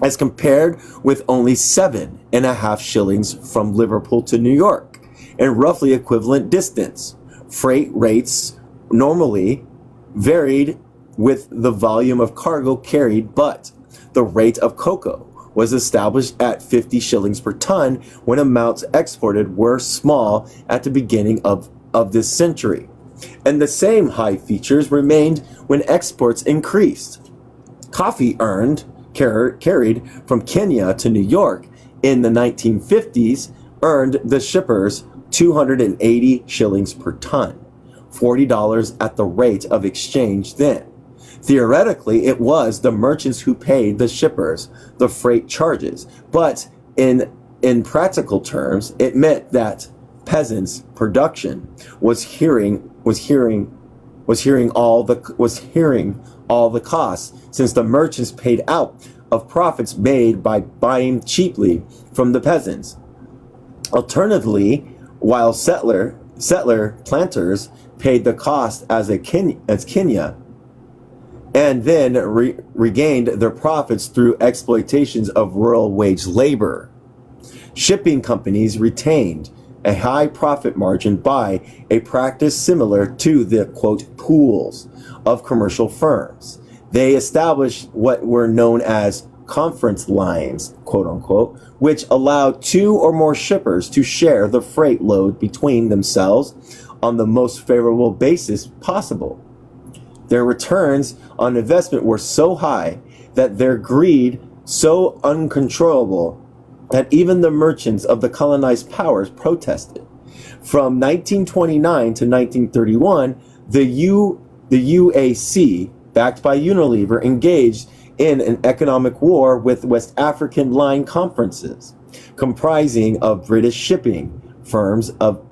as compared with only 7.5 shillings from Liverpool to New York, in roughly equivalent distance. Freight rates normally varied with the volume of cargo carried, but the rate of cocoa was established at 50 shillings per ton when amounts exported were small at the beginning of this century. And the same high features remained when exports increased. Coffee carried from Kenya to New York in the 1950s earned the shippers 280 shillings per ton, $40 at the rate of exchange then. Theoretically, it was the merchants who paid the shippers the freight charges, but in practical terms, it meant that peasants' production was hearing all the costs, since the merchants paid out of profits made by buying cheaply from the peasants. Alternatively, while settler planters paid the cost as Kenya, and then regained their profits through exploitations of rural wage labor. Shipping companies retained a high profit margin by a practice similar to the, quote, pools of commercial firms. They established what were known as conference lines, quote unquote, which allowed 2 or more shippers to share the freight load between themselves on the most favorable basis possible. Their returns on investment were so high, that their greed so uncontrollable, that even the merchants of the colonized powers protested. From 1929 to 1931, the UAC, backed by Unilever, engaged in an economic war with West African line conferences, comprising of British shipping firms of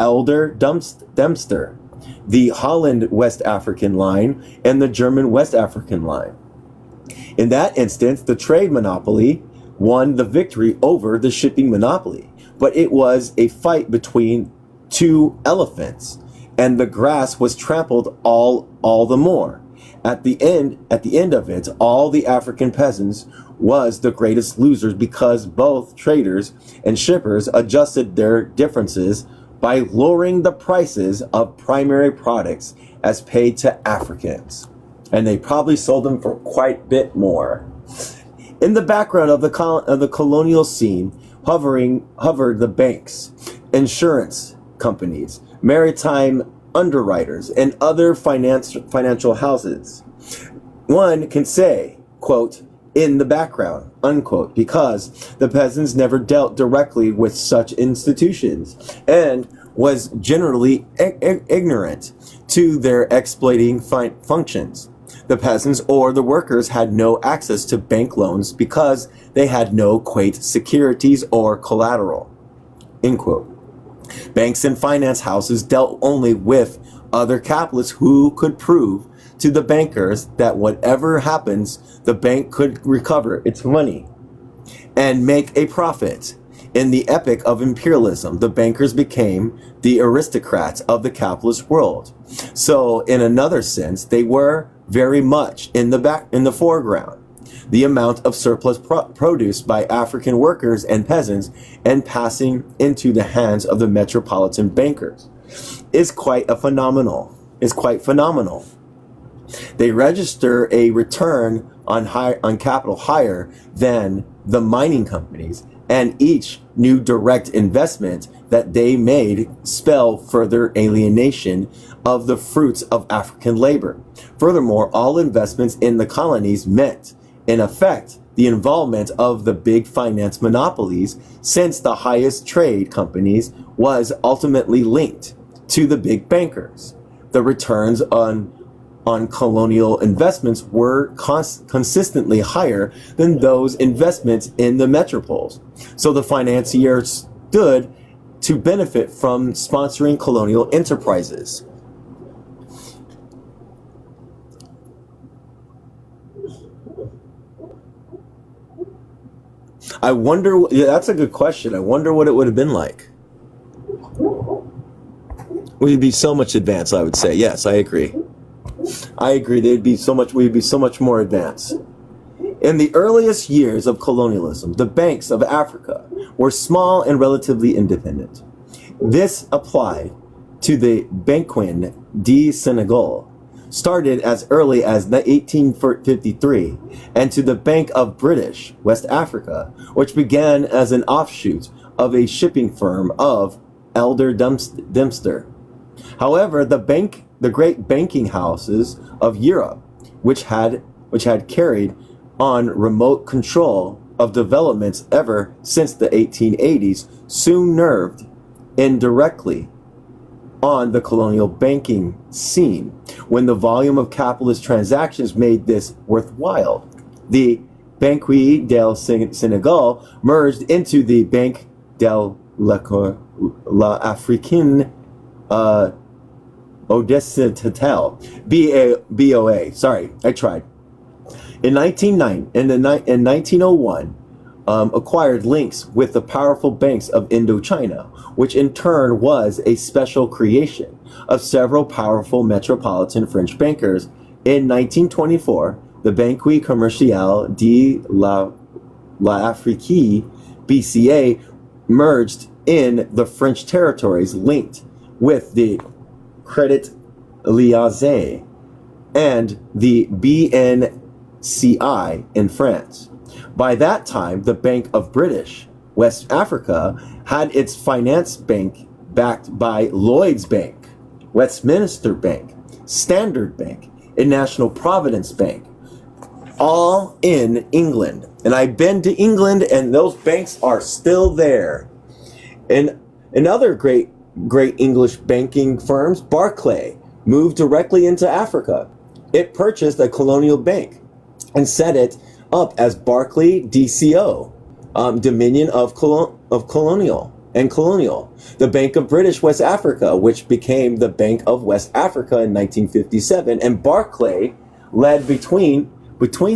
Dempster, the Holland West African Line, and the German West African Line. In that instance, the trade monopoly won the victory over the shipping monopoly, but it was a fight between two elephants, and the grass was trampled all the more. At the end of it, all the African peasants was the greatest losers because both traders and shippers adjusted their differences by lowering the prices of primary products as paid to Africans. And they probably sold them for quite a bit more. In the background of the colonial scene hovered the banks, insurance companies, maritime underwriters, and other financial houses. One can say, quote, in the background, unquote, because the peasants never dealt directly with such institutions and was generally ignorant to their exploiting functions. The peasants or the workers had no access to bank loans because they had no quate securities or collateral, end quote. Banks and finance houses dealt only with other capitalists who could prove to the bankers that whatever happens, the bank could recover its money and make a profit. In the epoch of imperialism, the bankers became the aristocrats of the capitalist world. So, in another sense, they were very much in the foreground. The amount of surplus produced by African workers and peasants and passing into the hands of the metropolitan bankers is quite phenomenal. They register a return on capital higher than the mining companies, and each new direct investment that they made spell further alienation of the fruits of African labor. Furthermore, all investments in the colonies meant, in effect, the involvement of the big finance monopolies, since the highest trade companies was ultimately linked to the big bankers. The returns on colonial investments were consistently higher than those investments in the metropoles. So the financiers stood to benefit from sponsoring colonial enterprises. I wonder, yeah, that's a good question. I wonder what it would have been like. We'd be so much advanced, I would say. Yes, I agree. We'd be so much more advanced. In the earliest years of colonialism, the banks of Africa were small and relatively independent. This applied to the Banque de Senegal, started as early as 1853, and to the Bank of British West Africa, which began as an offshoot of a shipping firm of Elder Dempster. However, the great banking houses of Europe, which had carried on remote control of developments ever since the 1880s, soon nerved indirectly on the colonial banking scene. When the volume of capitalist transactions made this worthwhile, the Banque del Senegal merged into the Banque de la Africaine Occidentale, BOA. Sorry, I tried. In 1901, acquired links with the powerful banks of Indochina, which in turn was a special creation of several powerful metropolitan French bankers. In 1924, the Banque Commerciale de l'Afrique, BCA, merged in the French territories, linked with the Credit Lyonnais and the BNCI in France. By that time, the Bank of British West Africa had its finance bank backed by Lloyd's Bank, Westminster Bank, Standard Bank, and National Providence Bank, all in England. And I've been to England, and those banks are still there. And another great English banking firms, Barclay, moved directly into Africa. It purchased a colonial bank and set it up as Barclay DCO, Dominion of Colonial. and colonial. The Bank of British West Africa, which became the Bank of West Africa in 1957, and Barclay led between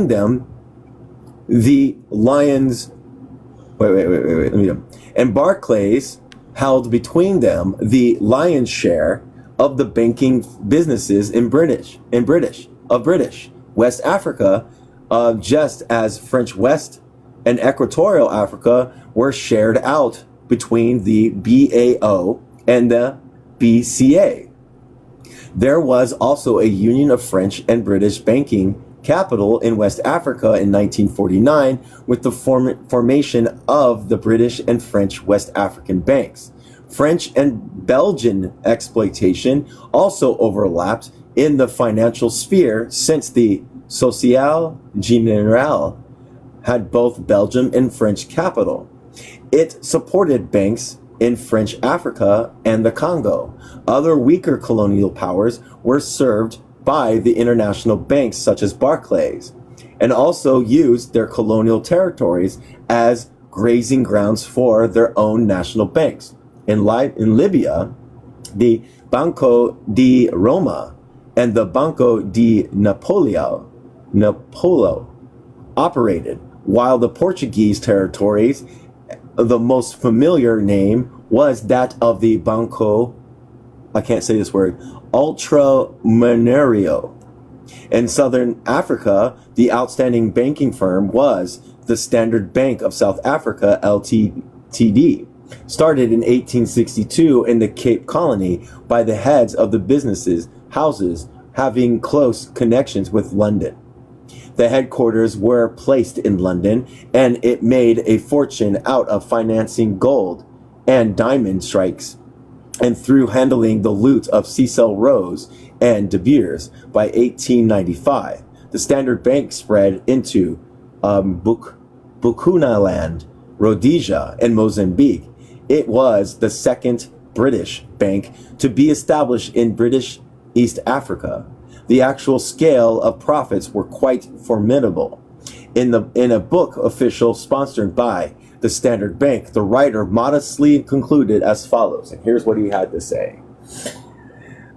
them the Lions. Let me do. And Barclays held between them the lion's share of the banking businesses in British West Africa, just as French West and Equatorial Africa were shared out between the BAO and the BCA. There was also a union of French and British banking capital in West Africa in 1949 with the formation of the British and French West African banks. French and Belgian exploitation also overlapped in the financial sphere since the Société Générale had both Belgium and French capital. It supported banks in French Africa and the Congo. Other weaker colonial powers were served by the international banks such as Barclays, and also used their colonial territories as grazing grounds for their own national banks. In Libya, the Banco di Roma and the Banco di Napolo operated, while the Portuguese territories, the most familiar name was that of the Banco, I can't say this word, Ultramonerio. In Southern Africa, the outstanding banking firm was the Standard Bank of South Africa, Ltd., started in 1862 in the Cape Colony by the heads of the businesses houses having close connections with London. The headquarters were placed in London, and it made a fortune out of financing gold and diamond strikes and through handling the loot of Cecil Rose and De Beers. By 1895, the Standard Bank spread into Bechuanaland, Rhodesia, and Mozambique. It was the second British bank to be established in British East Africa. The actual scale of profits were quite formidable. In a book official sponsored by the Standard Bank, the writer modestly concluded as follows, and here's what he had to say.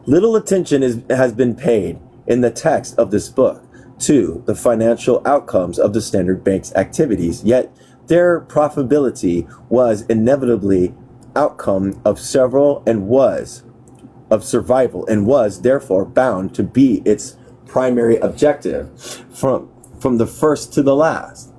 Little attention has been paid in the text of this book to the financial outcomes of the Standard Bank's activities, yet their profitability was inevitably outcome of survival and was therefore bound to be its primary objective from the first to the last.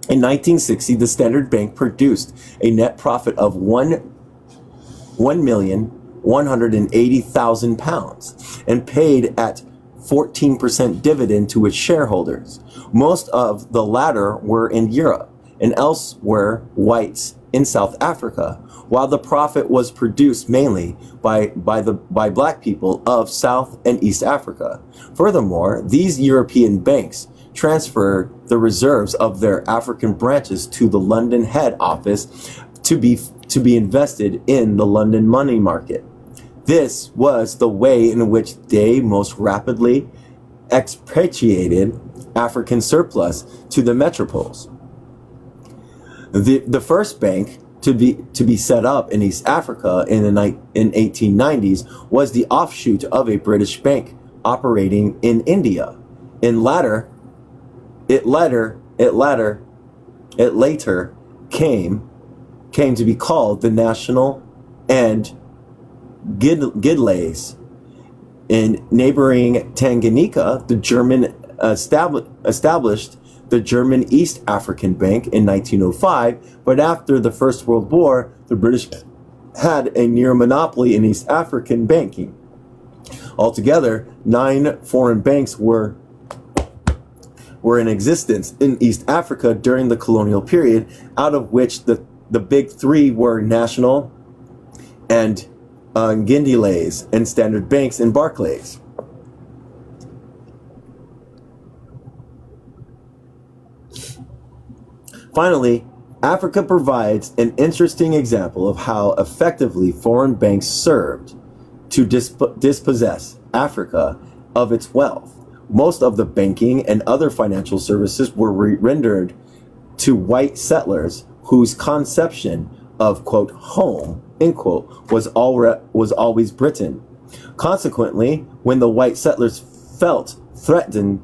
In 1960, the Standard Bank produced a net profit of £1,180,000 and paid at 14% dividend to its shareholders. Most of the latter were in Europe, and elsewhere whites in South Africa, while the profit was produced mainly by black people of South and East Africa. Furthermore, these European banks transferred the reserves of their African branches to the London head office to be invested in the London money market. This was the way in which they most rapidly expatriated African surplus to the metropoles. The first bank to be set up in East Africa in 1890s was the offshoot of a British bank operating in India. It later came to be called the National and Gidleys. In neighboring Tanganyika, the German established the German East African Bank in 1905, but after the First World War, the British had a near monopoly in East African banking. Altogether, 9 foreign banks were in existence in East Africa during the colonial period, out of which the big 3 were National and Gidleys and Standard Banks and Barclays. Finally, Africa provides an interesting example of how effectively foreign banks served to dispossess Africa of its wealth. Most of the banking and other financial services were rendered to white settlers whose conception of, quote, home, end quote, was always Britain. Consequently, when the white settlers felt threatened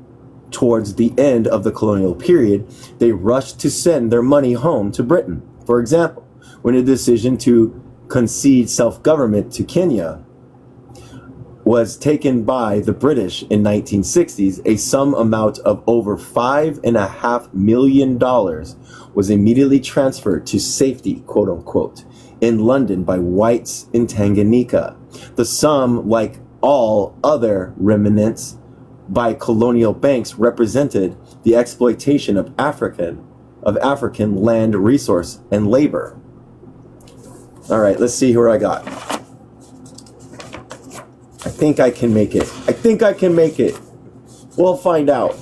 towards the end of the colonial period, they rushed to send their money home to Britain. For example, when a decision to concede self-government to Kenya was taken by the British in 1960s, a sum amount of over $5.5 million was immediately transferred to safety, quote unquote, in London by whites in Tanganyika. The sum, like all other remnants by colonial banks, represented the exploitation of African land resource and labor. All right, let's see where I got. I think I can make it. We'll find out.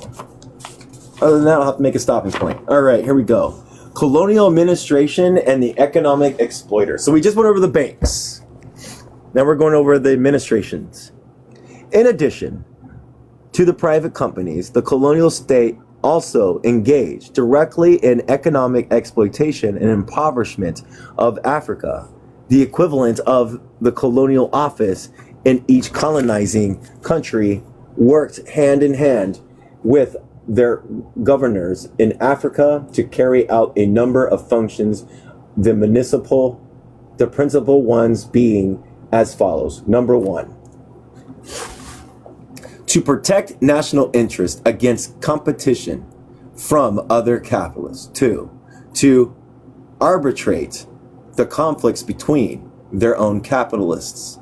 Other than that, I'll have to make a stopping point. All right, here we go. Colonial administration and the economic exploiter. So we just went over the banks. Now we're going over the administrations. In addition to the private companies, the colonial state also engaged directly in economic exploitation and impoverishment of Africa, the equivalent of the colonial office in each colonizing country worked hand in hand with their governors in Africa to carry out a number of functions, the principal ones being as follows. Number one, to protect national interest against competition from other capitalists. Two, to arbitrate the conflicts between their own capitalists.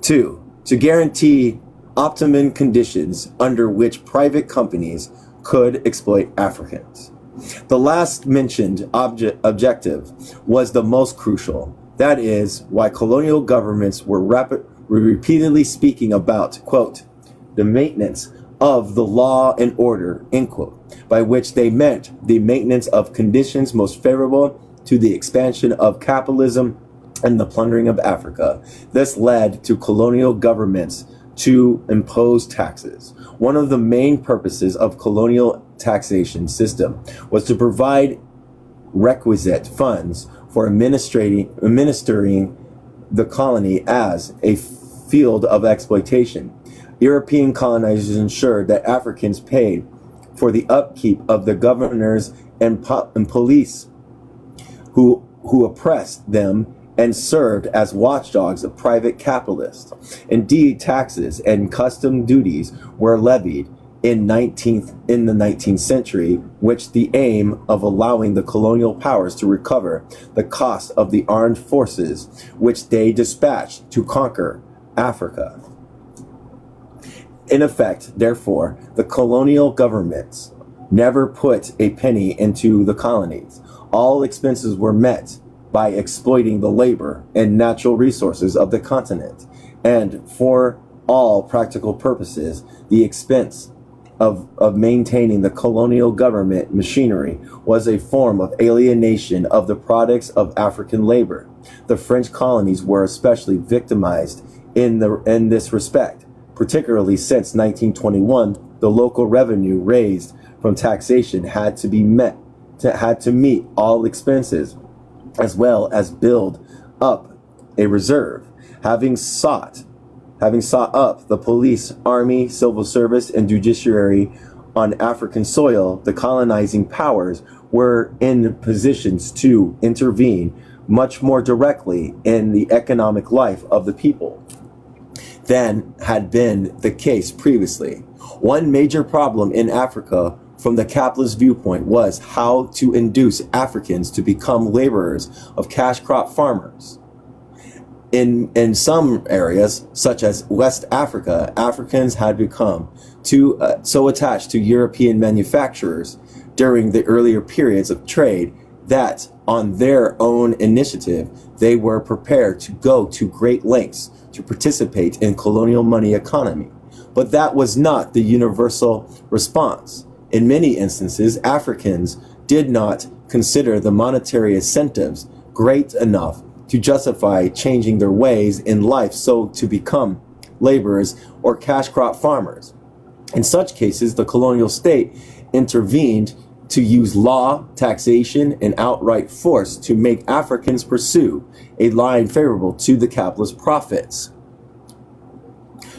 Two, to guarantee optimum conditions under which private companies could exploit Africans. The last mentioned objective was the most crucial. That is why colonial governments were repeatedly speaking about, quote, the maintenance of the law and order, end quote, by which they meant the maintenance of conditions most favorable to the expansion of capitalism and the plundering of Africa. This led to colonial governments to impose taxes. One of the main purposes of colonial taxation system was to provide requisite funds for administering the colony as a field of exploitation. European colonizers ensured that Africans paid for the upkeep of the governors and police who oppressed them and served as watchdogs of private capitalists. Indeed, taxes and custom duties were levied in the 19th century, which the aim of allowing the colonial powers to recover the cost of the armed forces which they dispatched to conquer Africa. In effect, therefore, the colonial governments never put a penny into the colonies. All expenses were met by exploiting the labor and natural resources of the continent, and for all practical purposes, the expense of maintaining the colonial government machinery was a form of alienation of the products of African labor. The French colonies were especially victimized in this respect, particularly since 1921, the local revenue raised from taxation had to meet all expenses, as well as build up a reserve. Having sought up the police, army, civil service, and judiciary on African soil, the colonizing powers were in positions to intervene much more directly in the economic life of the people than had been the case previously. One major problem in Africa from the capitalist viewpoint was how to induce Africans to become laborers of cash crop farmers. In some areas, such as West Africa, Africans had become so attached to European manufacturers during the earlier periods of trade that, on their own initiative, they were prepared to go to great lengths to participate in colonial money economy. But that was not the universal response. In many instances, Africans did not consider the monetary incentives great enough to justify changing their ways in life so to become laborers or cash crop farmers. In such cases, the colonial state intervened to use law, taxation, and outright force to make Africans pursue a line favorable to the capitalist profits.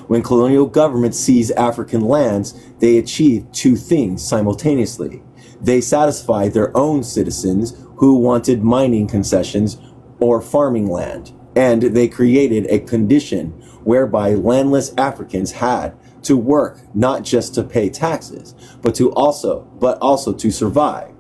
When colonial governments seized African lands, they achieved two things simultaneously. They satisfied their own citizens who wanted mining concessions or farming land, and they created a condition whereby landless Africans had to work not just to pay taxes, but also to survive.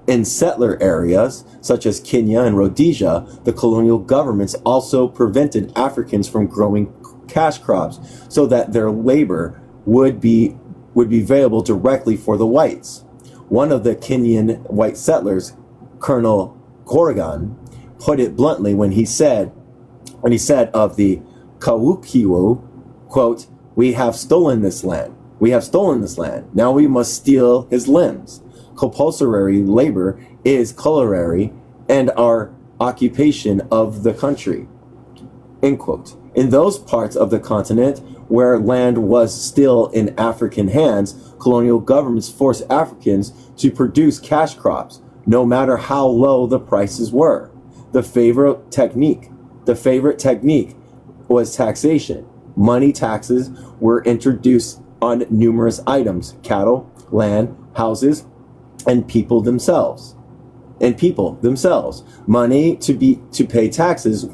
In settler areas such as Kenya and Rhodesia, the colonial governments also prevented Africans from growing cash crops so that their labor would be available directly for the whites. One of the Kenyan white settlers, Colonel Corrigan, put it bluntly when he said of the Kawukiwo, quote, "We have stolen this land. We have stolen this land. Now we must steal his limbs. Compulsory labor is culinary and our occupation of the country." End quote. In those parts of the continent where land was still in African hands, colonial governments forced Africans to produce cash crops, no matter how low the prices were. The favorite technique was taxation. Money taxes were introduced on numerous items: cattle, land, houses, and people themselves. Money to pay taxes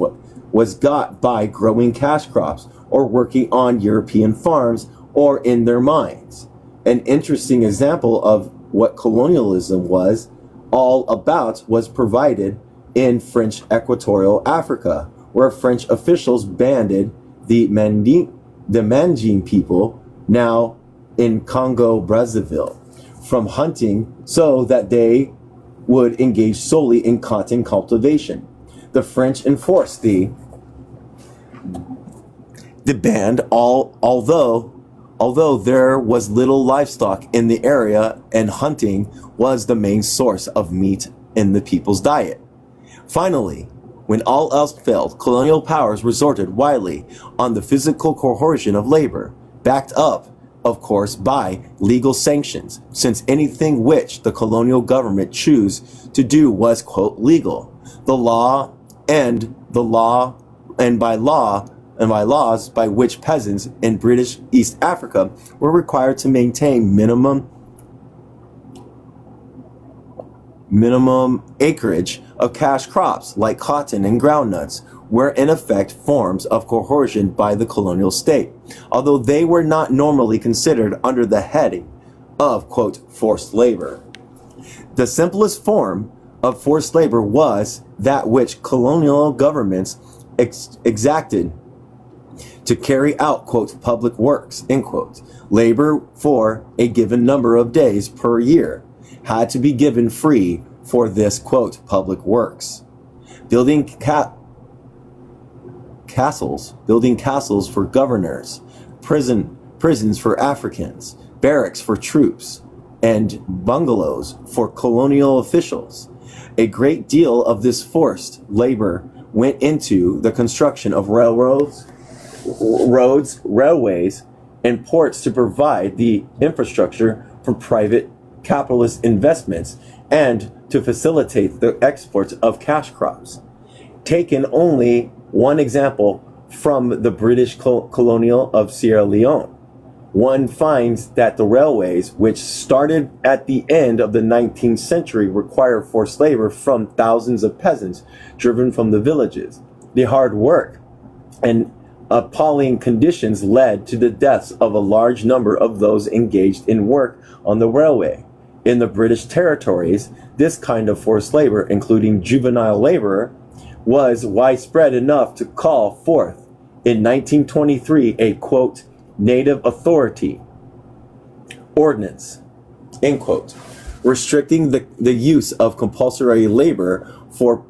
was got by growing cash crops or working on European farms or in their mines. An interesting example of what colonialism was all about was provided in French Equatorial Africa, where French officials banned the Manding people, now in Congo Brazzaville, from hunting so that they would engage solely in cotton cultivation. The French enforced the ban, although there was little livestock in the area and hunting was the main source of meat in the people's diet. Finally, when all else failed, colonial powers resorted widely on the physical coercion of labor, backed up, of course, by legal sanctions, since anything which the colonial government chose to do was, quote, legal. By laws by which peasants in British East Africa were required to maintain minimum acreage of cash crops like cotton and groundnuts were in effect forms of coercion by the colonial state, although they were not normally considered under the heading of, quote, forced labor. The simplest form of forced labor was that which colonial governments exacted to carry out, quote, public works, end quote. Labor for a given number of days per year had to be given free for this, quote, public works. Building castles for governors, prisons for Africans, barracks for troops, and bungalows for colonial officials. A great deal of this forced labor went into the construction of railways, and ports to provide the infrastructure for private capitalist investments and to facilitate the exports of cash crops. Taken only one example from the British colonial of Sierra Leone, one finds that the railways, which started at the end of the 19th century, required forced labor from thousands of peasants driven from the villages. The hard work and appalling conditions led to the deaths of a large number of those engaged in work on the railway. In the British territories, this kind of forced labor, including juvenile labor, was widespread enough to call forth in 1923 a, quote, native authority ordinance, end quote, restricting the use of compulsory labor for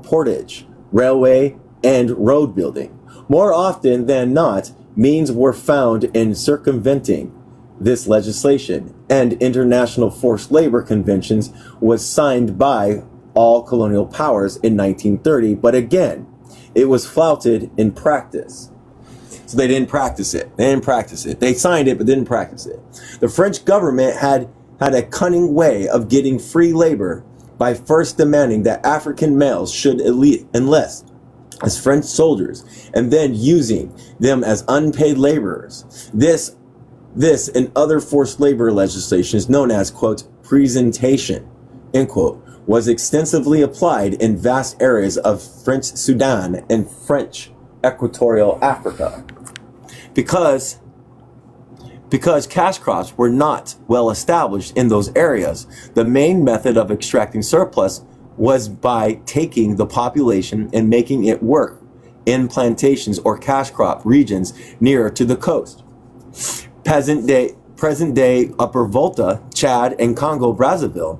portage, railway, and road building. More often than not, means were found in circumventing this legislation, and international forced labor conventions was signed by all colonial powers in 1930, but again, it was flouted in practice. So they didn't practice it. They signed it, but didn't practice it. The French government had had a cunning way of getting free labor by first demanding that African males should enlist as French soldiers and then using them as unpaid laborers. This and other forced labor legislation is known as, quote, presentation, end quote, was extensively applied in vast areas of French Sudan and French Equatorial Africa. Because cash crops were not well established in those areas, the main method of extracting surplus was by taking the population and making it work in plantations or cash crop regions nearer to the coast. Present day Upper Volta, Chad, and Congo Brazzaville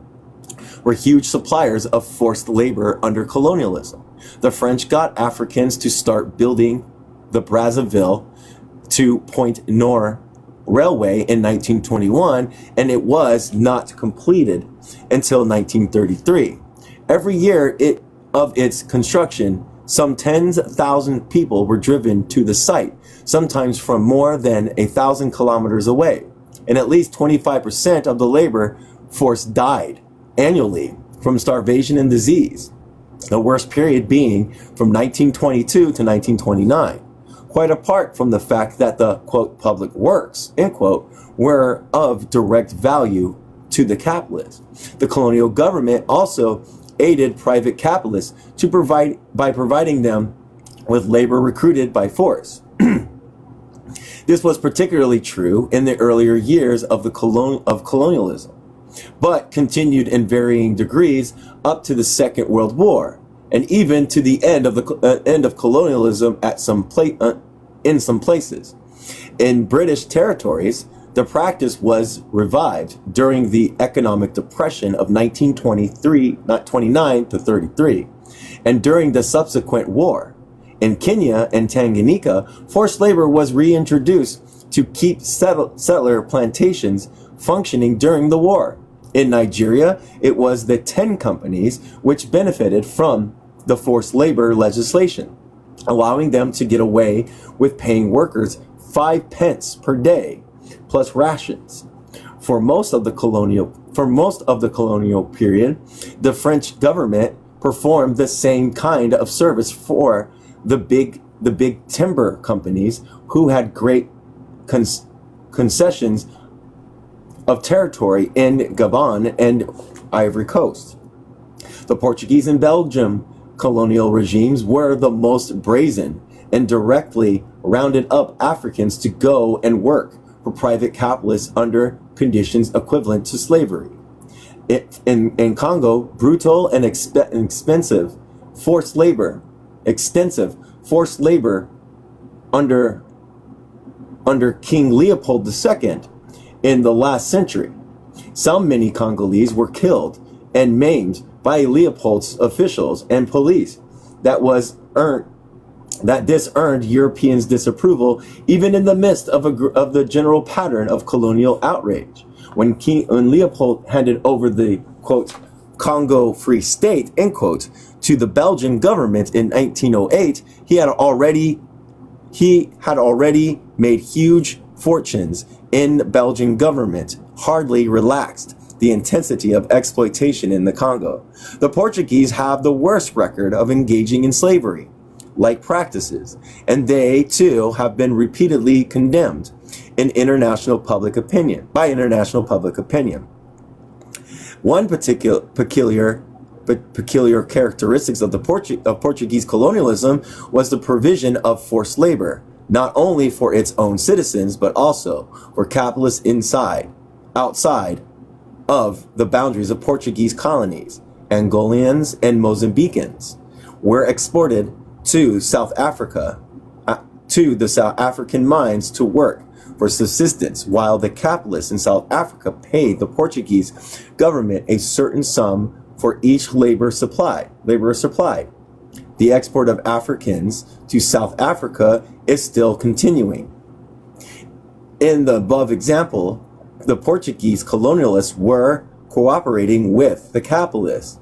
were huge suppliers of forced labor under colonialism. The French got Africans to start building the Brazzaville to Point Nord Railway in 1921, and it was not completed until 1933. Every year of its construction, some 10,000 people were driven to the site, sometimes from more than 1,000 kilometers away, and at least 25% of the labor force died annually from starvation and disease, the worst period being from 1922 to 1929. Quite apart from the fact that the, quote, public works, end quote, were of direct value to the capitalists. The colonial government also aided private capitalists by providing them with labor recruited by force. This was particularly true in the earlier years of colonialism, but continued in varying degrees up to the Second World War, and even to the end of colonialism in some places. In British territories, the practice was revived during the economic depression of 1929 to 33, and during the subsequent war. In Kenya and Tanganyika, forced labor was reintroduced to keep settler plantations functioning during the war. In Nigeria, it was the 10 companies which benefited from the forced labor legislation, allowing them to get away with paying workers 5 pence per day plus rations. For most of the colonial period, the French government performed the same kind of service for the big timber companies who had great concessions of territory in Gabon and Ivory Coast. The Portuguese and Belgium colonial regimes were the most brazen and directly rounded up Africans to go and work for private capitalists under conditions equivalent to slavery. In Congo, brutal and extensive forced labor under King Leopold II in the last century. Many Congolese were killed and maimed by Leopold's officials and police. This earned Europeans' disapproval, even in the midst of the general pattern of colonial outrage. When Leopold handed over the, quote, Congo Free State, end quote, to the Belgian government in 1908, he had already made huge fortunes in the Belgian government, hardly relaxed the intensity of exploitation in the Congo. The Portuguese have the worst record of engaging in slavery-like practices, and they too have been repeatedly condemned by international public opinion. One peculiar characteristics of Portuguese colonialism was the provision of forced labor, not only for its own citizens, but also for capitalists outside of the boundaries of Portuguese colonies. Angolans and Mozambicans were exported to South Africa, to the South African mines to work for subsistence, while the capitalists in South Africa paid the Portuguese government a certain sum for each labor supplied. The export of Africans to South Africa is still continuing. In the above example, the Portuguese colonialists were cooperating with the capitalists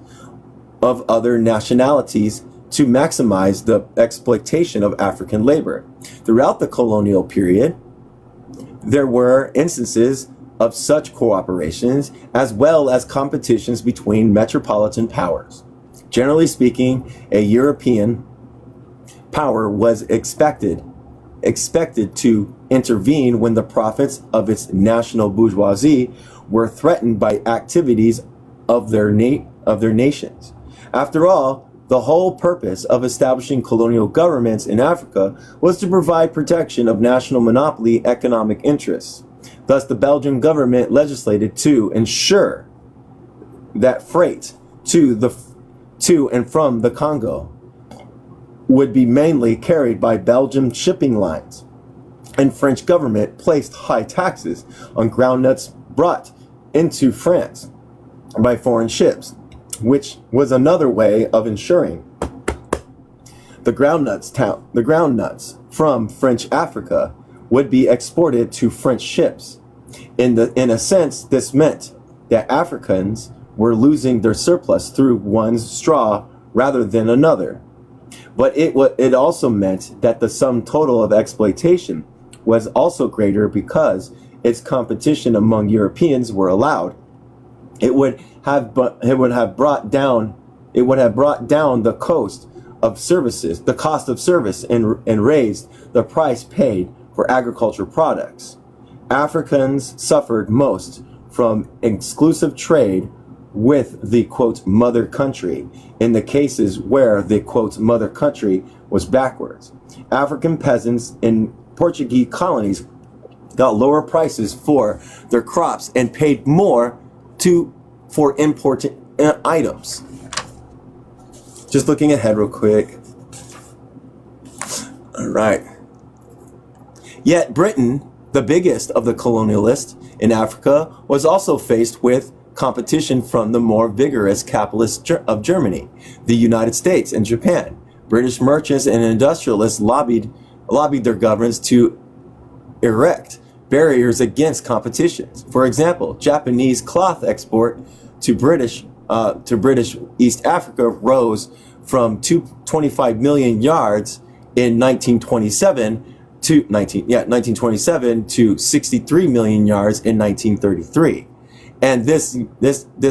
of other nationalities to maximize the exploitation of African labor. Throughout the colonial period, there were instances of such cooperations, as well as competitions between metropolitan powers. Generally speaking, a European power was expected to intervene when the profits of its national bourgeoisie were threatened by activities of their nations. After all, the whole purpose of establishing colonial governments in Africa was to provide protection of national monopoly economic interests. Thus, the Belgian government legislated to ensure that freight to and from the Congo would be mainly carried by Belgian shipping lines, and French government placed high taxes on groundnuts brought into France by foreign ships, which was another way of ensuring the groundnuts from French Africa would be exported to French ships. In a sense, this meant that Africans were losing their surplus through one straw rather than another. But it also meant that the sum total of exploitation was also greater because its competition among Europeans were allowed. It would have brought down the cost of service and raised the price paid for agricultural products. Africans suffered most from exclusive trade with the quote mother country in the cases where the quote mother country was backwards. African peasants in Portuguese colonies got lower prices for their crops and paid more for imported items. Just looking ahead real quick. All right. Yet Britain, the biggest of the colonialists in Africa, was also faced with competition from the more vigorous capitalists of Germany, the United States, and Japan. British merchants and industrialists lobbied their governments to erect barriers against competitions. For example, Japanese cloth export to British East Africa rose from 25 million yards in 1927 to 63 million yards in 1933. And this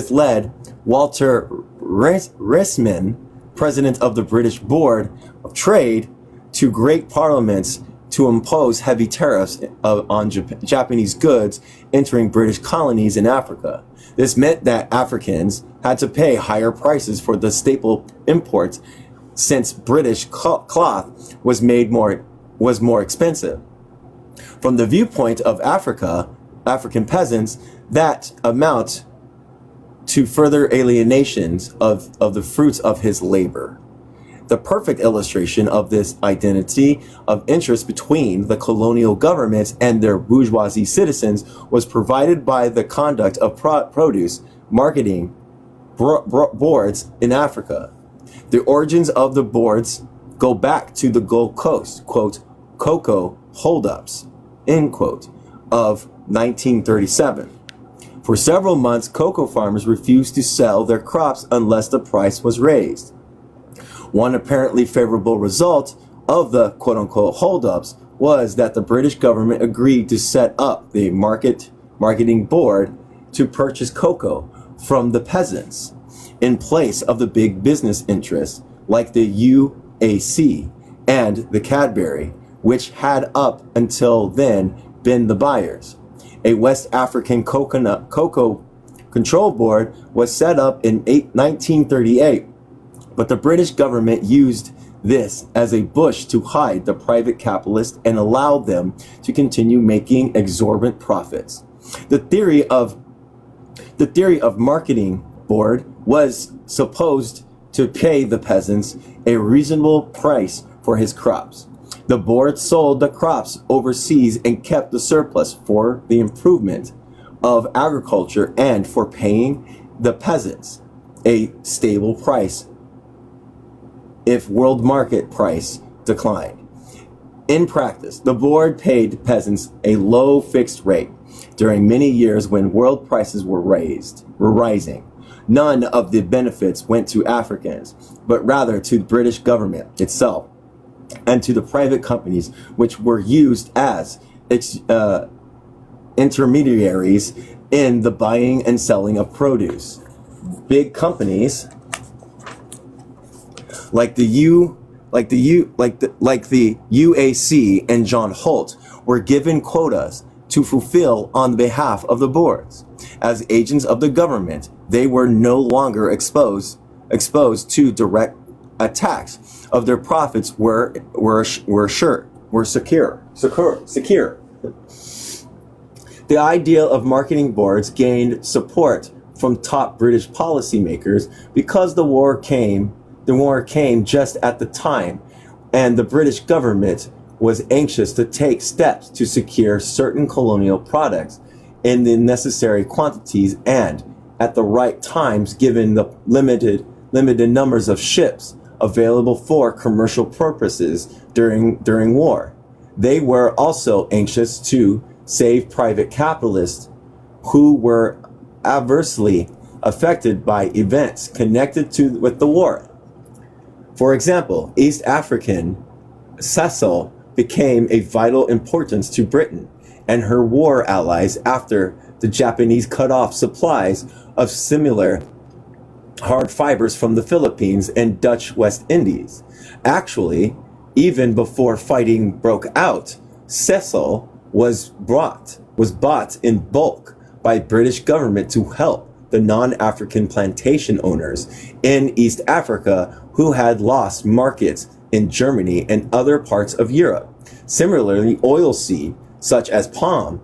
led Walter Reisman, president of the British Board of Trade, to great parliaments to impose heavy tariffs on Japanese goods entering British colonies in Africa. This meant that Africans had to pay higher prices for the staple imports since British cloth was more expensive. From the viewpoint of African peasants, that amount to further alienations of the fruits of his labor. The perfect illustration of this identity of interest between the colonial governments and their bourgeoisie citizens was provided by the conduct of produce marketing boards in Africa. The origins of the boards go back to the Gold Coast, quote, cocoa holdups, end quote, of 1937. For several months, cocoa farmers refused to sell their crops unless the price was raised. One apparently favorable result of the quote-unquote holdups was that the British government agreed to set up the marketing board to purchase cocoa from the peasants in place of the big business interests like the UAC and the Cadbury, which had up until then been the buyers. A West African cocoa control board was set up in 1938, but the British government used this as a bush to hide the private capitalists and allowed them to continue making exorbitant profits. The theory of marketing board was supposed to pay the peasants a reasonable price for his crops. The board sold the crops overseas and kept the surplus for the improvement of agriculture and for paying the peasants a stable price if world market price declined. In practice, the board paid peasants a low fixed rate during many years when world prices were rising. None of the benefits went to Africans, but rather to the British government itself and to the private companies which were used as intermediaries in the buying and selling of produce. Big companies like the UAC and John Holt were given quotas to fulfill on behalf of the boards. As agents of the government, they were no longer exposed to direct attacks of their profits were secure. The idea of marketing boards gained support from top British policymakers because the war came just at the time, and the British government was anxious to take steps to secure certain colonial products in the necessary quantities and at the right times, given the limited numbers of ships available for commercial purposes during war. They were also anxious to save private capitalists who were adversely affected by events connected with the war. For example, East African sessile became a vital importance to Britain and her war allies after the Japanese cut off supplies of similar hard fibers from the Philippines and Dutch West Indies. Actually, even before fighting broke out, sessile was bought in bulk by British government to help the non-African plantation owners in East Africa who had lost markets in Germany and other parts of Europe. Similarly, oilseed, such as palm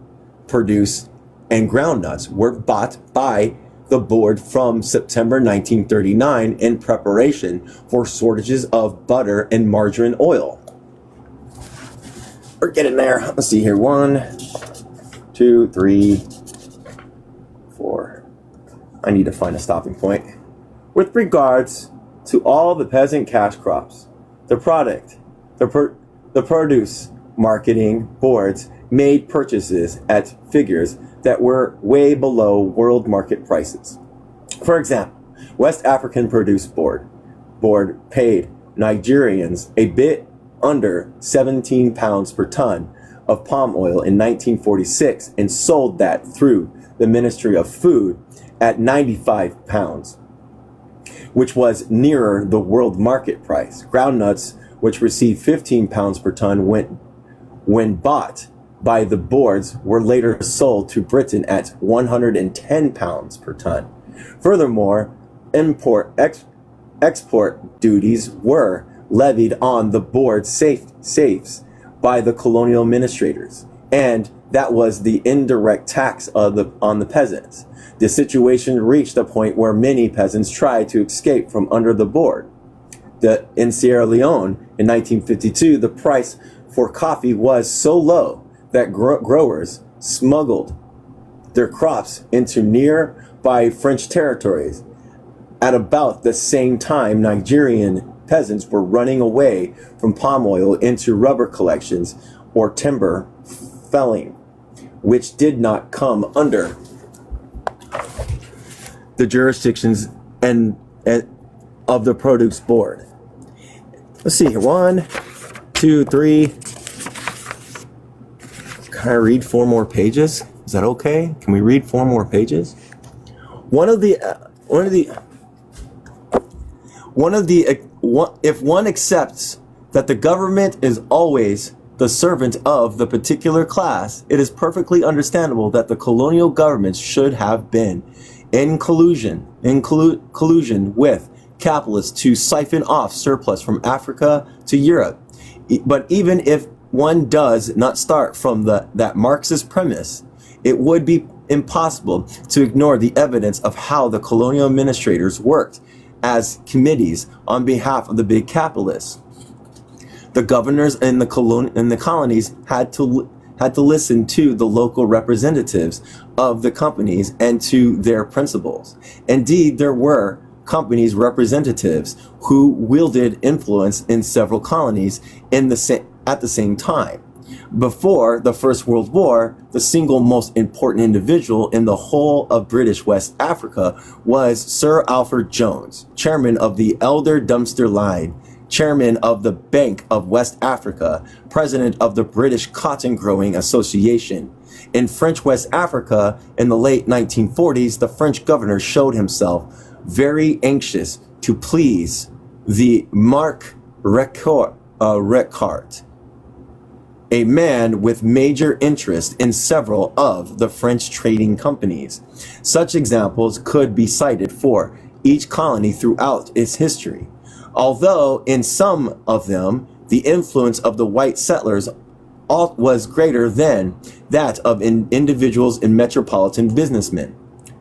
produce and groundnuts, were bought by the board from September 1939 in preparation for shortages of butter and margarine oil. We're getting there. Let's see here. 1, 2, 3, 4. I need to find a stopping point. With regards to all the peasant cash crops, the produce marketing boards made purchases at figures that were way below world market prices. For example, West African Produce Board paid Nigerians a bit under 17 pounds per ton of palm oil in 1946 and sold that through the Ministry of Food at 95 pounds, which was nearer the world market price. Groundnuts, which received 15 pounds per ton when bought by the boards, were later sold to Britain at 110 pounds per ton. Furthermore, export duties were levied on the board safes by the colonial administrators, and that was the indirect tax on the peasants. The situation reached a point where many peasants tried to escape from under the board. In Sierra Leone in 1952, the price for coffee was so low that growers smuggled their crops into nearby French territories. At about the same time, Nigerian peasants were running away from palm oil into rubber collections or timber felling, which did not come under the jurisdictions and of the produce board. Let's see here. 1, 2, 3. Can I read 4 more pages? Is that okay? Can we read 4 more pages? If one accepts that the government is always the servant of the particular class, it is perfectly understandable that the colonial governments should have been in collusion with capitalists to siphon off surplus from Africa to Europe. But even if one does not start from that Marxist premise, it would be impossible to ignore the evidence of how the colonial administrators worked as committees on behalf of the big capitalists. The governors in the colonies had to listen to the local representatives of the companies and to their principals. Indeed, there were companies representatives who wielded influence in several colonies at the same time. Before the First World War, the single most important individual in the whole of British West Africa was Sir Alfred Jones, chairman of the Elder Dumpster Line, chairman of the Bank of West Africa, president of the British Cotton Growing Association, In French West Africa in the late 1940s, the French governor showed himself very anxious to please the Marc Recart, a man with major interest in several of the French trading companies. Such examples could be cited for each colony throughout its history, although in some of them the influence of the white settlers was greater than that of individuals and metropolitan businessmen.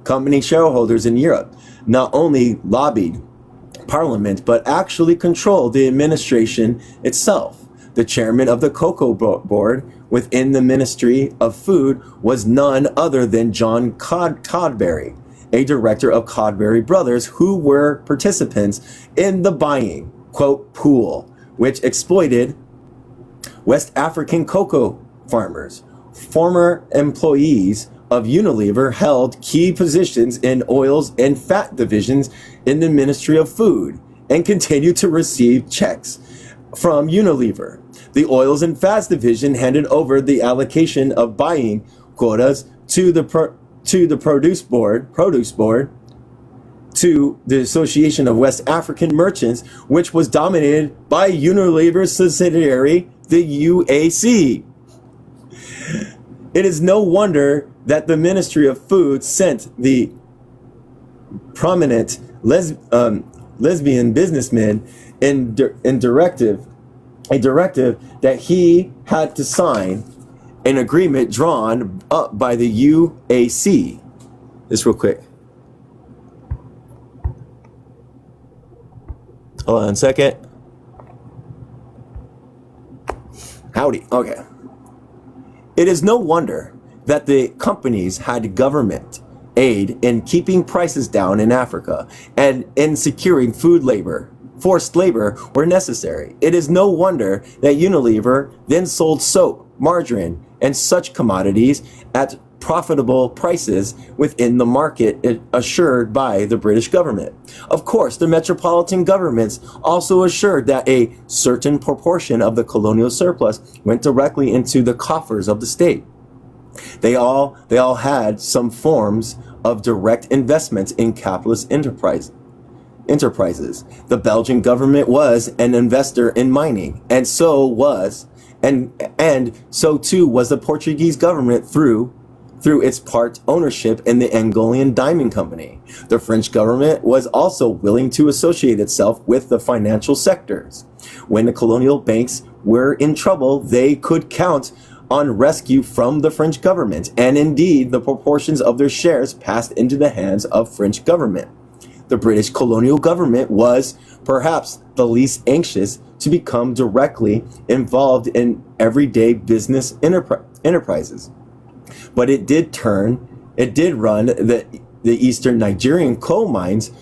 Company shareholders in Europe not only lobbied Parliament but actually controlled the administration itself. The chairman of the Cocoa Board within the Ministry of Food was none other than John Codberry, a director of Codberry Brothers, who were participants in the buying, quote, pool, which exploited West African cocoa farmers. Former employees of Unilever held key positions in oils and fat divisions in the Ministry of Food and continued to receive checks from Unilever. The Oils and Fats division handed over the allocation of buying quotas to the Produce Board, to the Association of West African Merchants, which was dominated by Unilever's subsidiary, the UAC. It is no wonder that the Ministry of Food sent the prominent lesbian businessman a directive that he had to sign an agreement drawn up by the UAC. Just real quick. Hold on a second. Howdy. Okay. It is no wonder that the companies had government aid in keeping prices down in Africa and in securing food labor. Forced labor were necessary. It is no wonder that Unilever then sold soap, margarine, and such commodities at profitable prices within the market assured by the British government. Of course, the metropolitan governments also assured that a certain proportion of the colonial surplus went directly into the coffers of the state. They all had some forms of direct investments in capitalist enterprises. The Belgian government was an investor in mining, and so too was the Portuguese government through its part ownership in the Angolan Diamond Company. The French government was also willing to associate itself with the financial sectors. When the colonial banks were in trouble, they could count on rescue from the French government, and indeed the proportions of their shares passed into the hands of French government. The British colonial government was perhaps the least anxious to become directly involved in everyday business enterprises. But it did run the eastern Nigerian coal mines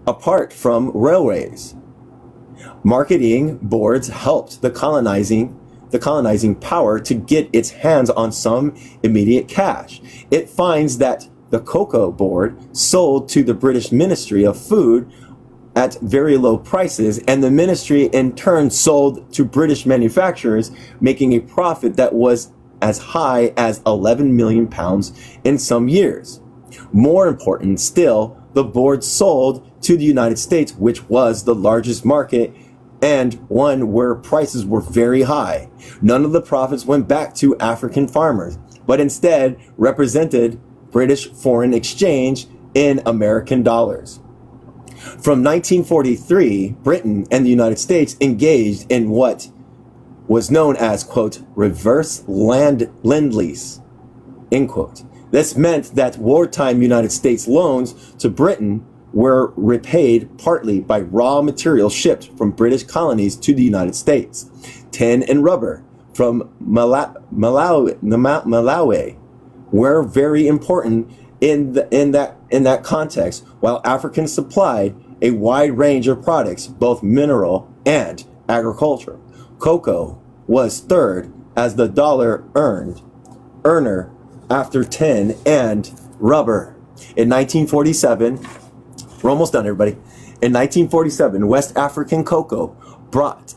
apart from railways. Marketing boards helped the colonizing power to get its hands on some immediate cash. It finds that the Cocoa Board sold to the British Ministry of Food at very low prices, and the ministry in turn sold to British manufacturers, making a profit that was as high as 11 million pounds in some years. More important still, the board sold to the United States, which was the largest market and one where prices were very high. None of the profits went back to African farmers, but instead represented British foreign exchange in American dollars. From 1943, Britain and the United States engaged in what was known as, quote, reverse lend-lease, end quote. This meant that wartime United States loans to Britain were repaid partly by raw materials shipped from British colonies to the United States. Tin and rubber from Malawi were very important in that context, while Africans supplied a wide range of products, both mineral and agricultural. Cocoa was third as the dollar earner after tin and rubber. In 1947, we're almost done, everybody. In 1947, West African cocoa brought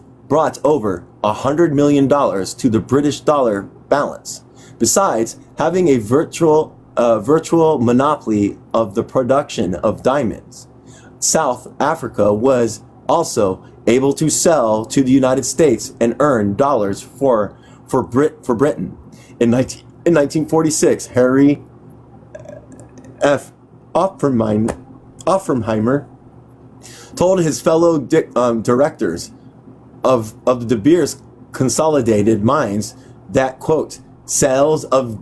over $100 million to the British dollar balance. Besides having a virtual monopoly of the production of diamonds, South Africa was also able to sell to the United States and earn dollars for Britain. In 1946, Harry F. Oppenheimer told his fellow directors of the De Beers Consolidated Mines that, quote, sales of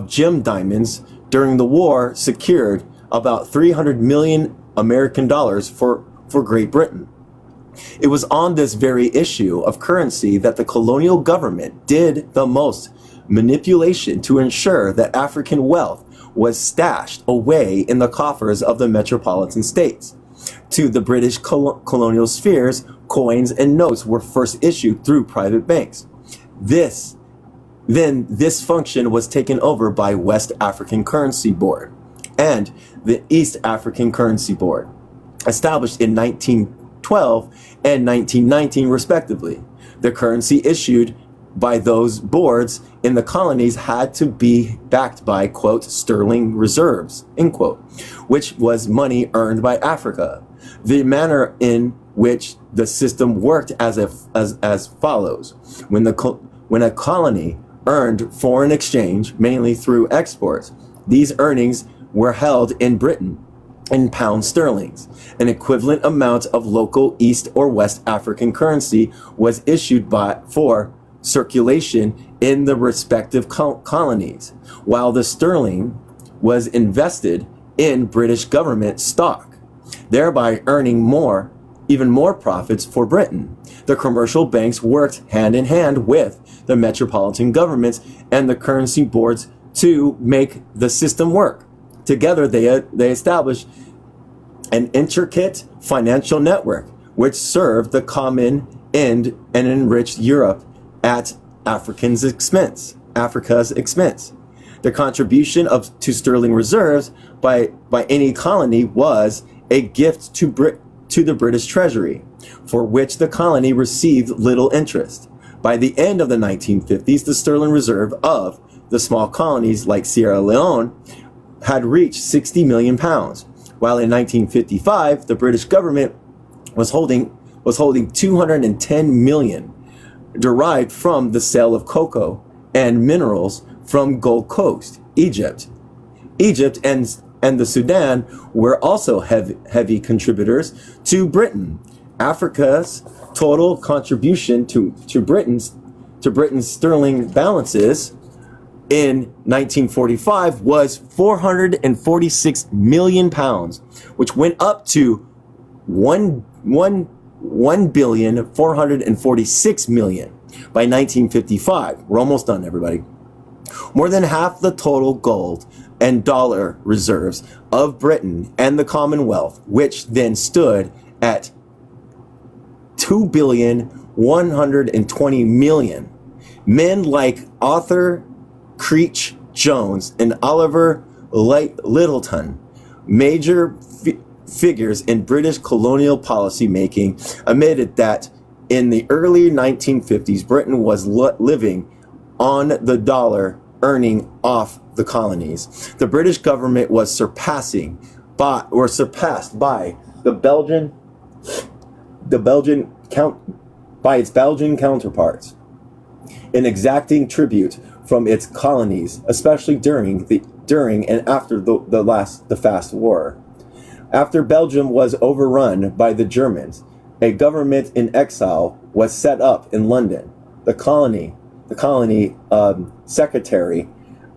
gem diamonds during the war secured about 300 million American dollars for Great Britain. It was on this very issue of currency that the colonial government did the most manipulation to ensure that African wealth was stashed away in the coffers of the metropolitan states. To the British colonial spheres, coins and notes were first issued through private banks. This function was taken over by West African Currency Board and the East African Currency Board, established in 1912 and 1919 respectively. The currency issued by those boards in the colonies had to be backed by, quote, sterling reserves, end quote, which was money earned by Africa. The manner in which the system worked as follows. When a colony earned foreign exchange, mainly through exports, these earnings were held in Britain in pound sterlings. An equivalent amount of local East or West African currency was issued for circulation in the respective colonies, while the sterling was invested in British government stock, thereby earning even more profits for Britain. The commercial banks worked hand in hand with the metropolitan governments and the currency boards to make the system work. Together, they established an intricate financial network which served the common end and enriched Europe at Africa's expense. The contribution to sterling reserves by any colony was a gift to the British Treasury, for which the colony received little interest. By the end of the 1950s, the sterling reserve of the small colonies like Sierra Leone had reached 60 million pounds, while in 1955 the British government was holding 210 million, derived from the sale of cocoa and minerals from Gold Coast, Egypt. Egypt and the Sudan were also heavy contributors to Britain. Africa's total contribution to Britain's sterling balances in 1945 was 446 million pounds, which went up to 1,446 million by 1955. We're almost done, everybody. More than half the total gold and dollar reserves of Britain and the Commonwealth, which then stood at 2,120 million. Men like Arthur Creech Jones and Oliver Littleton, major figures in British colonial policy making, admitted that in the early 1950s, Britain was living on the dollar, earning off the colonies. The British government was surpassed by its Belgian counterparts in exacting tribute from its colonies, especially during and after the Fast War. After Belgium was overrun by the Germans, a government in exile was set up in London. The colony secretary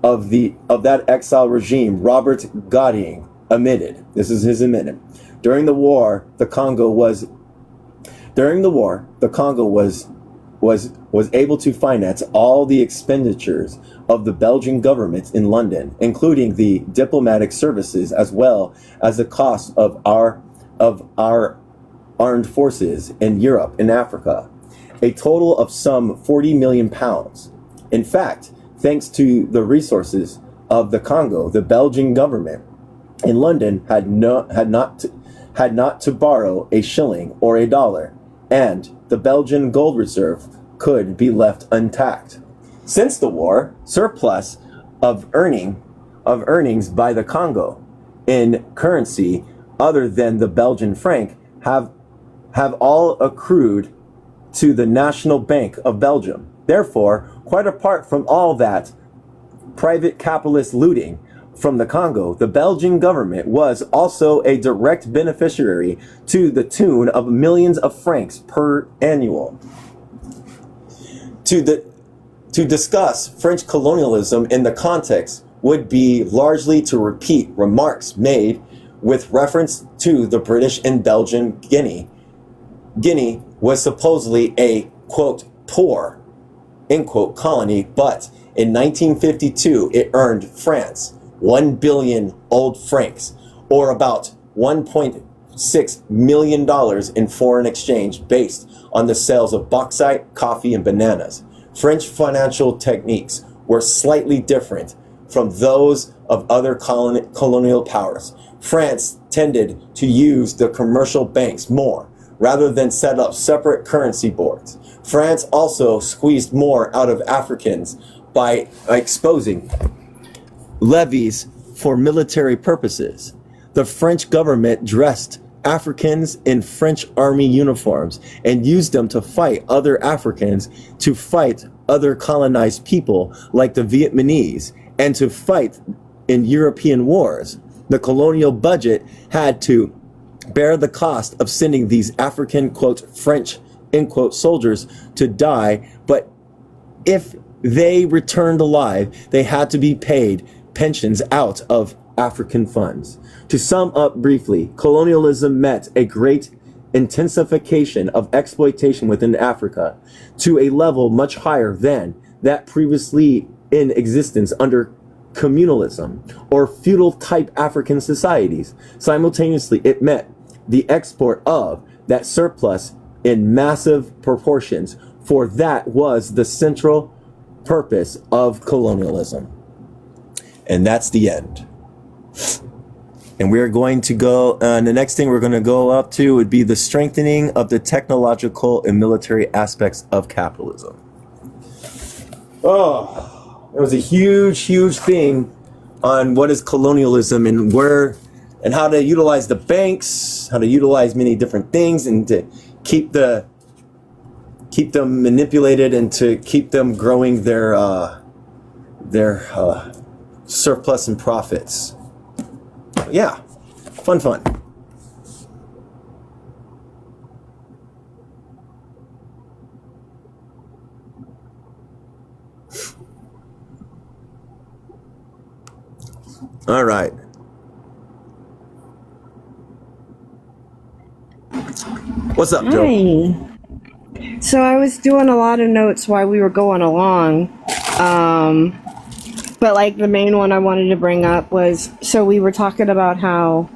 of that exile regime, Robert Goding, admitted. This is his admitted. During the war, the Congo was able to finance all the expenditures of the Belgian government in London, including the diplomatic services as well as the cost of our armed forces in Europe and Africa, a total of some 40 million pounds. In fact, thanks to the resources of the Congo, the Belgian government in London had not to borrow a shilling or a dollar, and the Belgian gold reserve could be left intact. Since the war, surplus of earnings by the Congo in currency other than the Belgian franc have all accrued to the National Bank of Belgium. Therefore, quite apart from all that private capitalist looting from the Congo, the Belgian government was also a direct beneficiary to the tune of millions of francs per annual. To discuss French colonialism in the context would be largely to repeat remarks made with reference to the British and Belgian Guinea. Guinea was supposedly a, quote, poor, end quote, colony, but in 1952 it earned France 1 billion old francs, or about $1.6 million in foreign exchange based on the sales of bauxite, coffee, and bananas. French financial techniques were slightly different from those of other colonial powers. France tended to use the commercial banks more, rather than set up separate currency boards. France also squeezed more out of Africans by exposing levies for military purposes. The French government dressed Africans in French army uniforms and used them to fight other Africans, to fight other colonized people like the Vietnamese, and to fight in European wars. The colonial budget had to bear the cost of sending these African, quote, French, end quote, soldiers to die, but if they returned alive, they had to be paid pensions out of African funds. To sum up briefly, colonialism meant a great intensification of exploitation within Africa to a level much higher than that previously in existence under communalism or feudal type African societies. Simultaneously, it meant the export of that surplus in massive proportions, for that was the central purpose of colonialism. And that's the end. And we're going to go, the next thing we're going to go up to would be the strengthening of the technological and military aspects of capitalism. Oh, it was a huge thing on what is colonialism and where and how to utilize the banks, how to utilize many different things, and to keep them manipulated and to keep them growing their surplus and profits. Yeah, fun. All right. What's up, Joe? Hi. So I was doing a lot of notes while we were going along. But like the main one I wanted to bring up was, so we were talking about how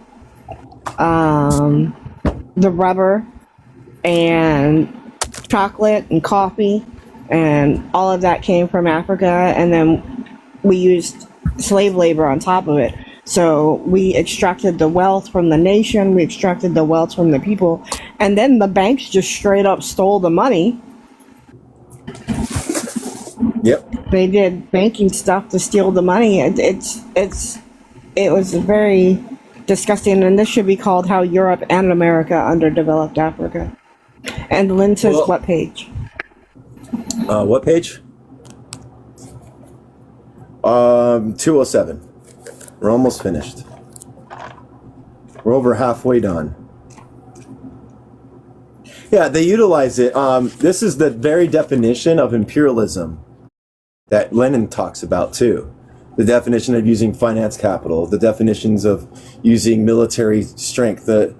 the rubber and chocolate and coffee and all of that came from Africa, and then we used slave labor on top of it. So we extracted the wealth from the nation, we extracted the wealth from the people, and then the banks just straight up stole the money. Yep. They did banking stuff to steal the money. It was very disgusting, and this should be called How Europe and America Underdeveloped Africa. And Lynn says, what page? What page? 207. We're almost finished. We're over halfway done. Yeah, they utilize it. This is the very definition of imperialism that Lenin talks about too. The definition of using finance capital, the definitions of using military strength, the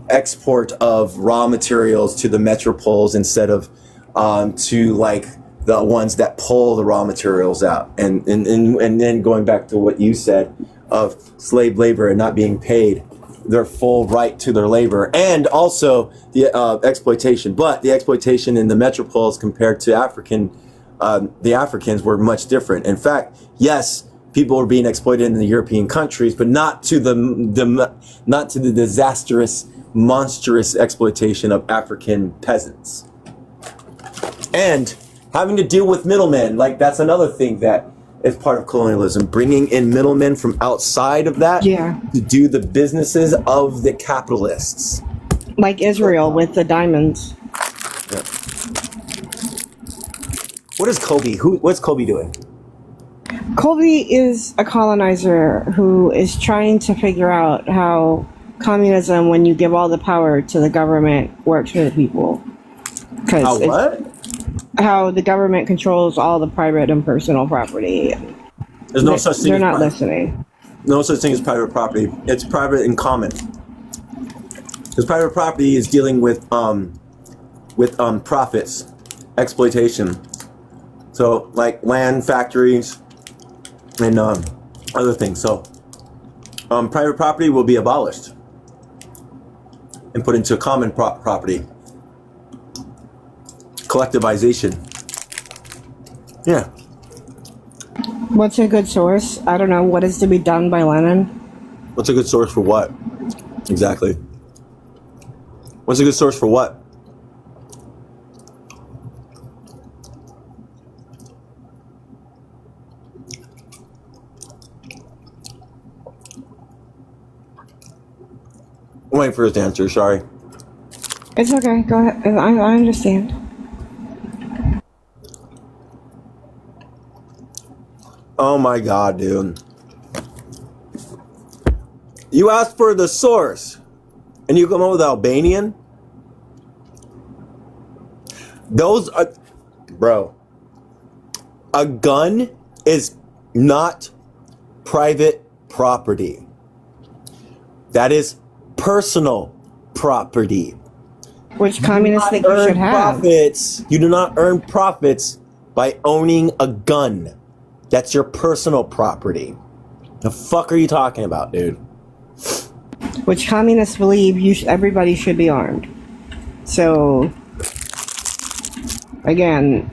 export of raw materials to the metropoles instead of to like the ones that pull the raw materials out, and then going back to what you said of slave labor and not being paid their full right to their labor, and also the exploitation. But the exploitation in the metropoles compared to the Africans were much different. In fact, yes, people were being exploited in the European countries, but not to the disastrous, monstrous exploitation of African peasants. And having to deal with middlemen. Like, that's another thing that is part of colonialism, bringing in middlemen from outside of that to do the businesses of the capitalists. Like Israel with the diamonds. Yeah. What is Kobe? What's Kobe doing? Kobe is a colonizer who is trying to figure out how communism, when you give all the power to the government, works for the people. How what? How the government controls all the private and personal property. There's no such thing. They're not listening. No such thing as private property. It's private in common. Because private property is dealing with profits, exploitation. So like land, factories, and other things. So private property will be abolished and put into common property. Collectivization. Yeah. What's a good source? I don't know. What is to be done by Lenin? What's a good source for what? Exactly. What's a good source for what? I'm waiting for his answer, sorry. It's okay. Go ahead. I understand. Oh my god, dude. You asked for the source, and you come up with Albanian? Those are... Bro. A gun is not private property. That is personal property. Which communists think you should have. Profits. You do not earn profits by owning a gun. That's your personal property. The fuck are you talking about, dude? Which communists believe everybody should be armed. So, again,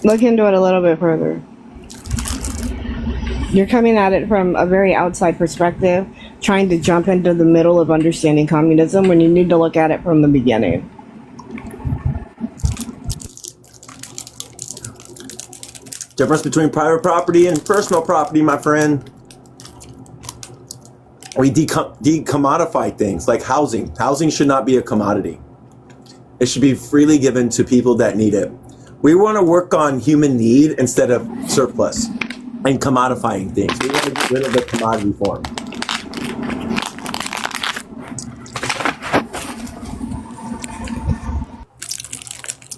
look into it a little bit further. You're coming at it from a very outside perspective, trying to jump into the middle of understanding communism when you need to look at it from the beginning. Difference between private property and personal property, my friend. We decommodify things like housing. Housing should not be a commodity. It should be freely given to people that need it. We want to work on human need instead of surplus and commodifying things. We want to get rid of the commodity form.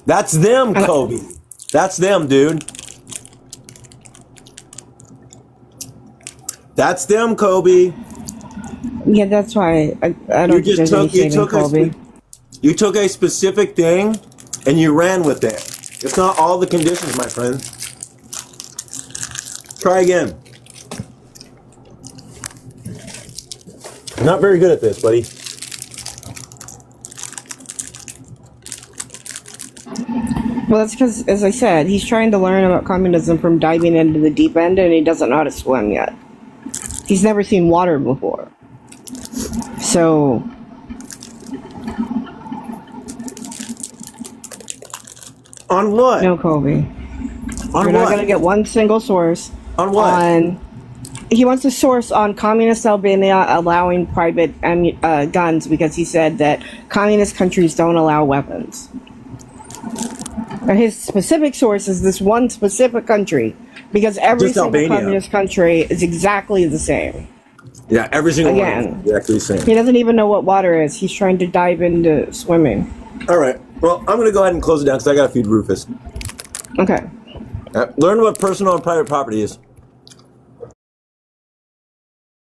That's them, Kobe. That's them, dude. That's them, Kobe. Yeah, that's why I don't think there's any saving Kobe. You took a specific thing and you ran with it. It's not all the conditions, my friend. Try again. You're not very good at this, buddy. Well, that's because, as I said, he's trying to learn about communism from diving into the deep end, and he doesn't know how to swim yet. He's never seen water before. So... On what? No, Kobe. On You're what? not going to get one single source. On what? He wants a source on communist Albania allowing private guns because he said that communist countries don't allow weapons. And his specific source is this one specific country because every Just single Albania. communist country is exactly the same. Yeah, every single one Again. is exactly the same. He doesn't even know what water is. He's trying to dive into swimming. All right. Well, I'm going to go ahead and close it down because I got to feed Rufus. Okay. Learn what personal and private property is.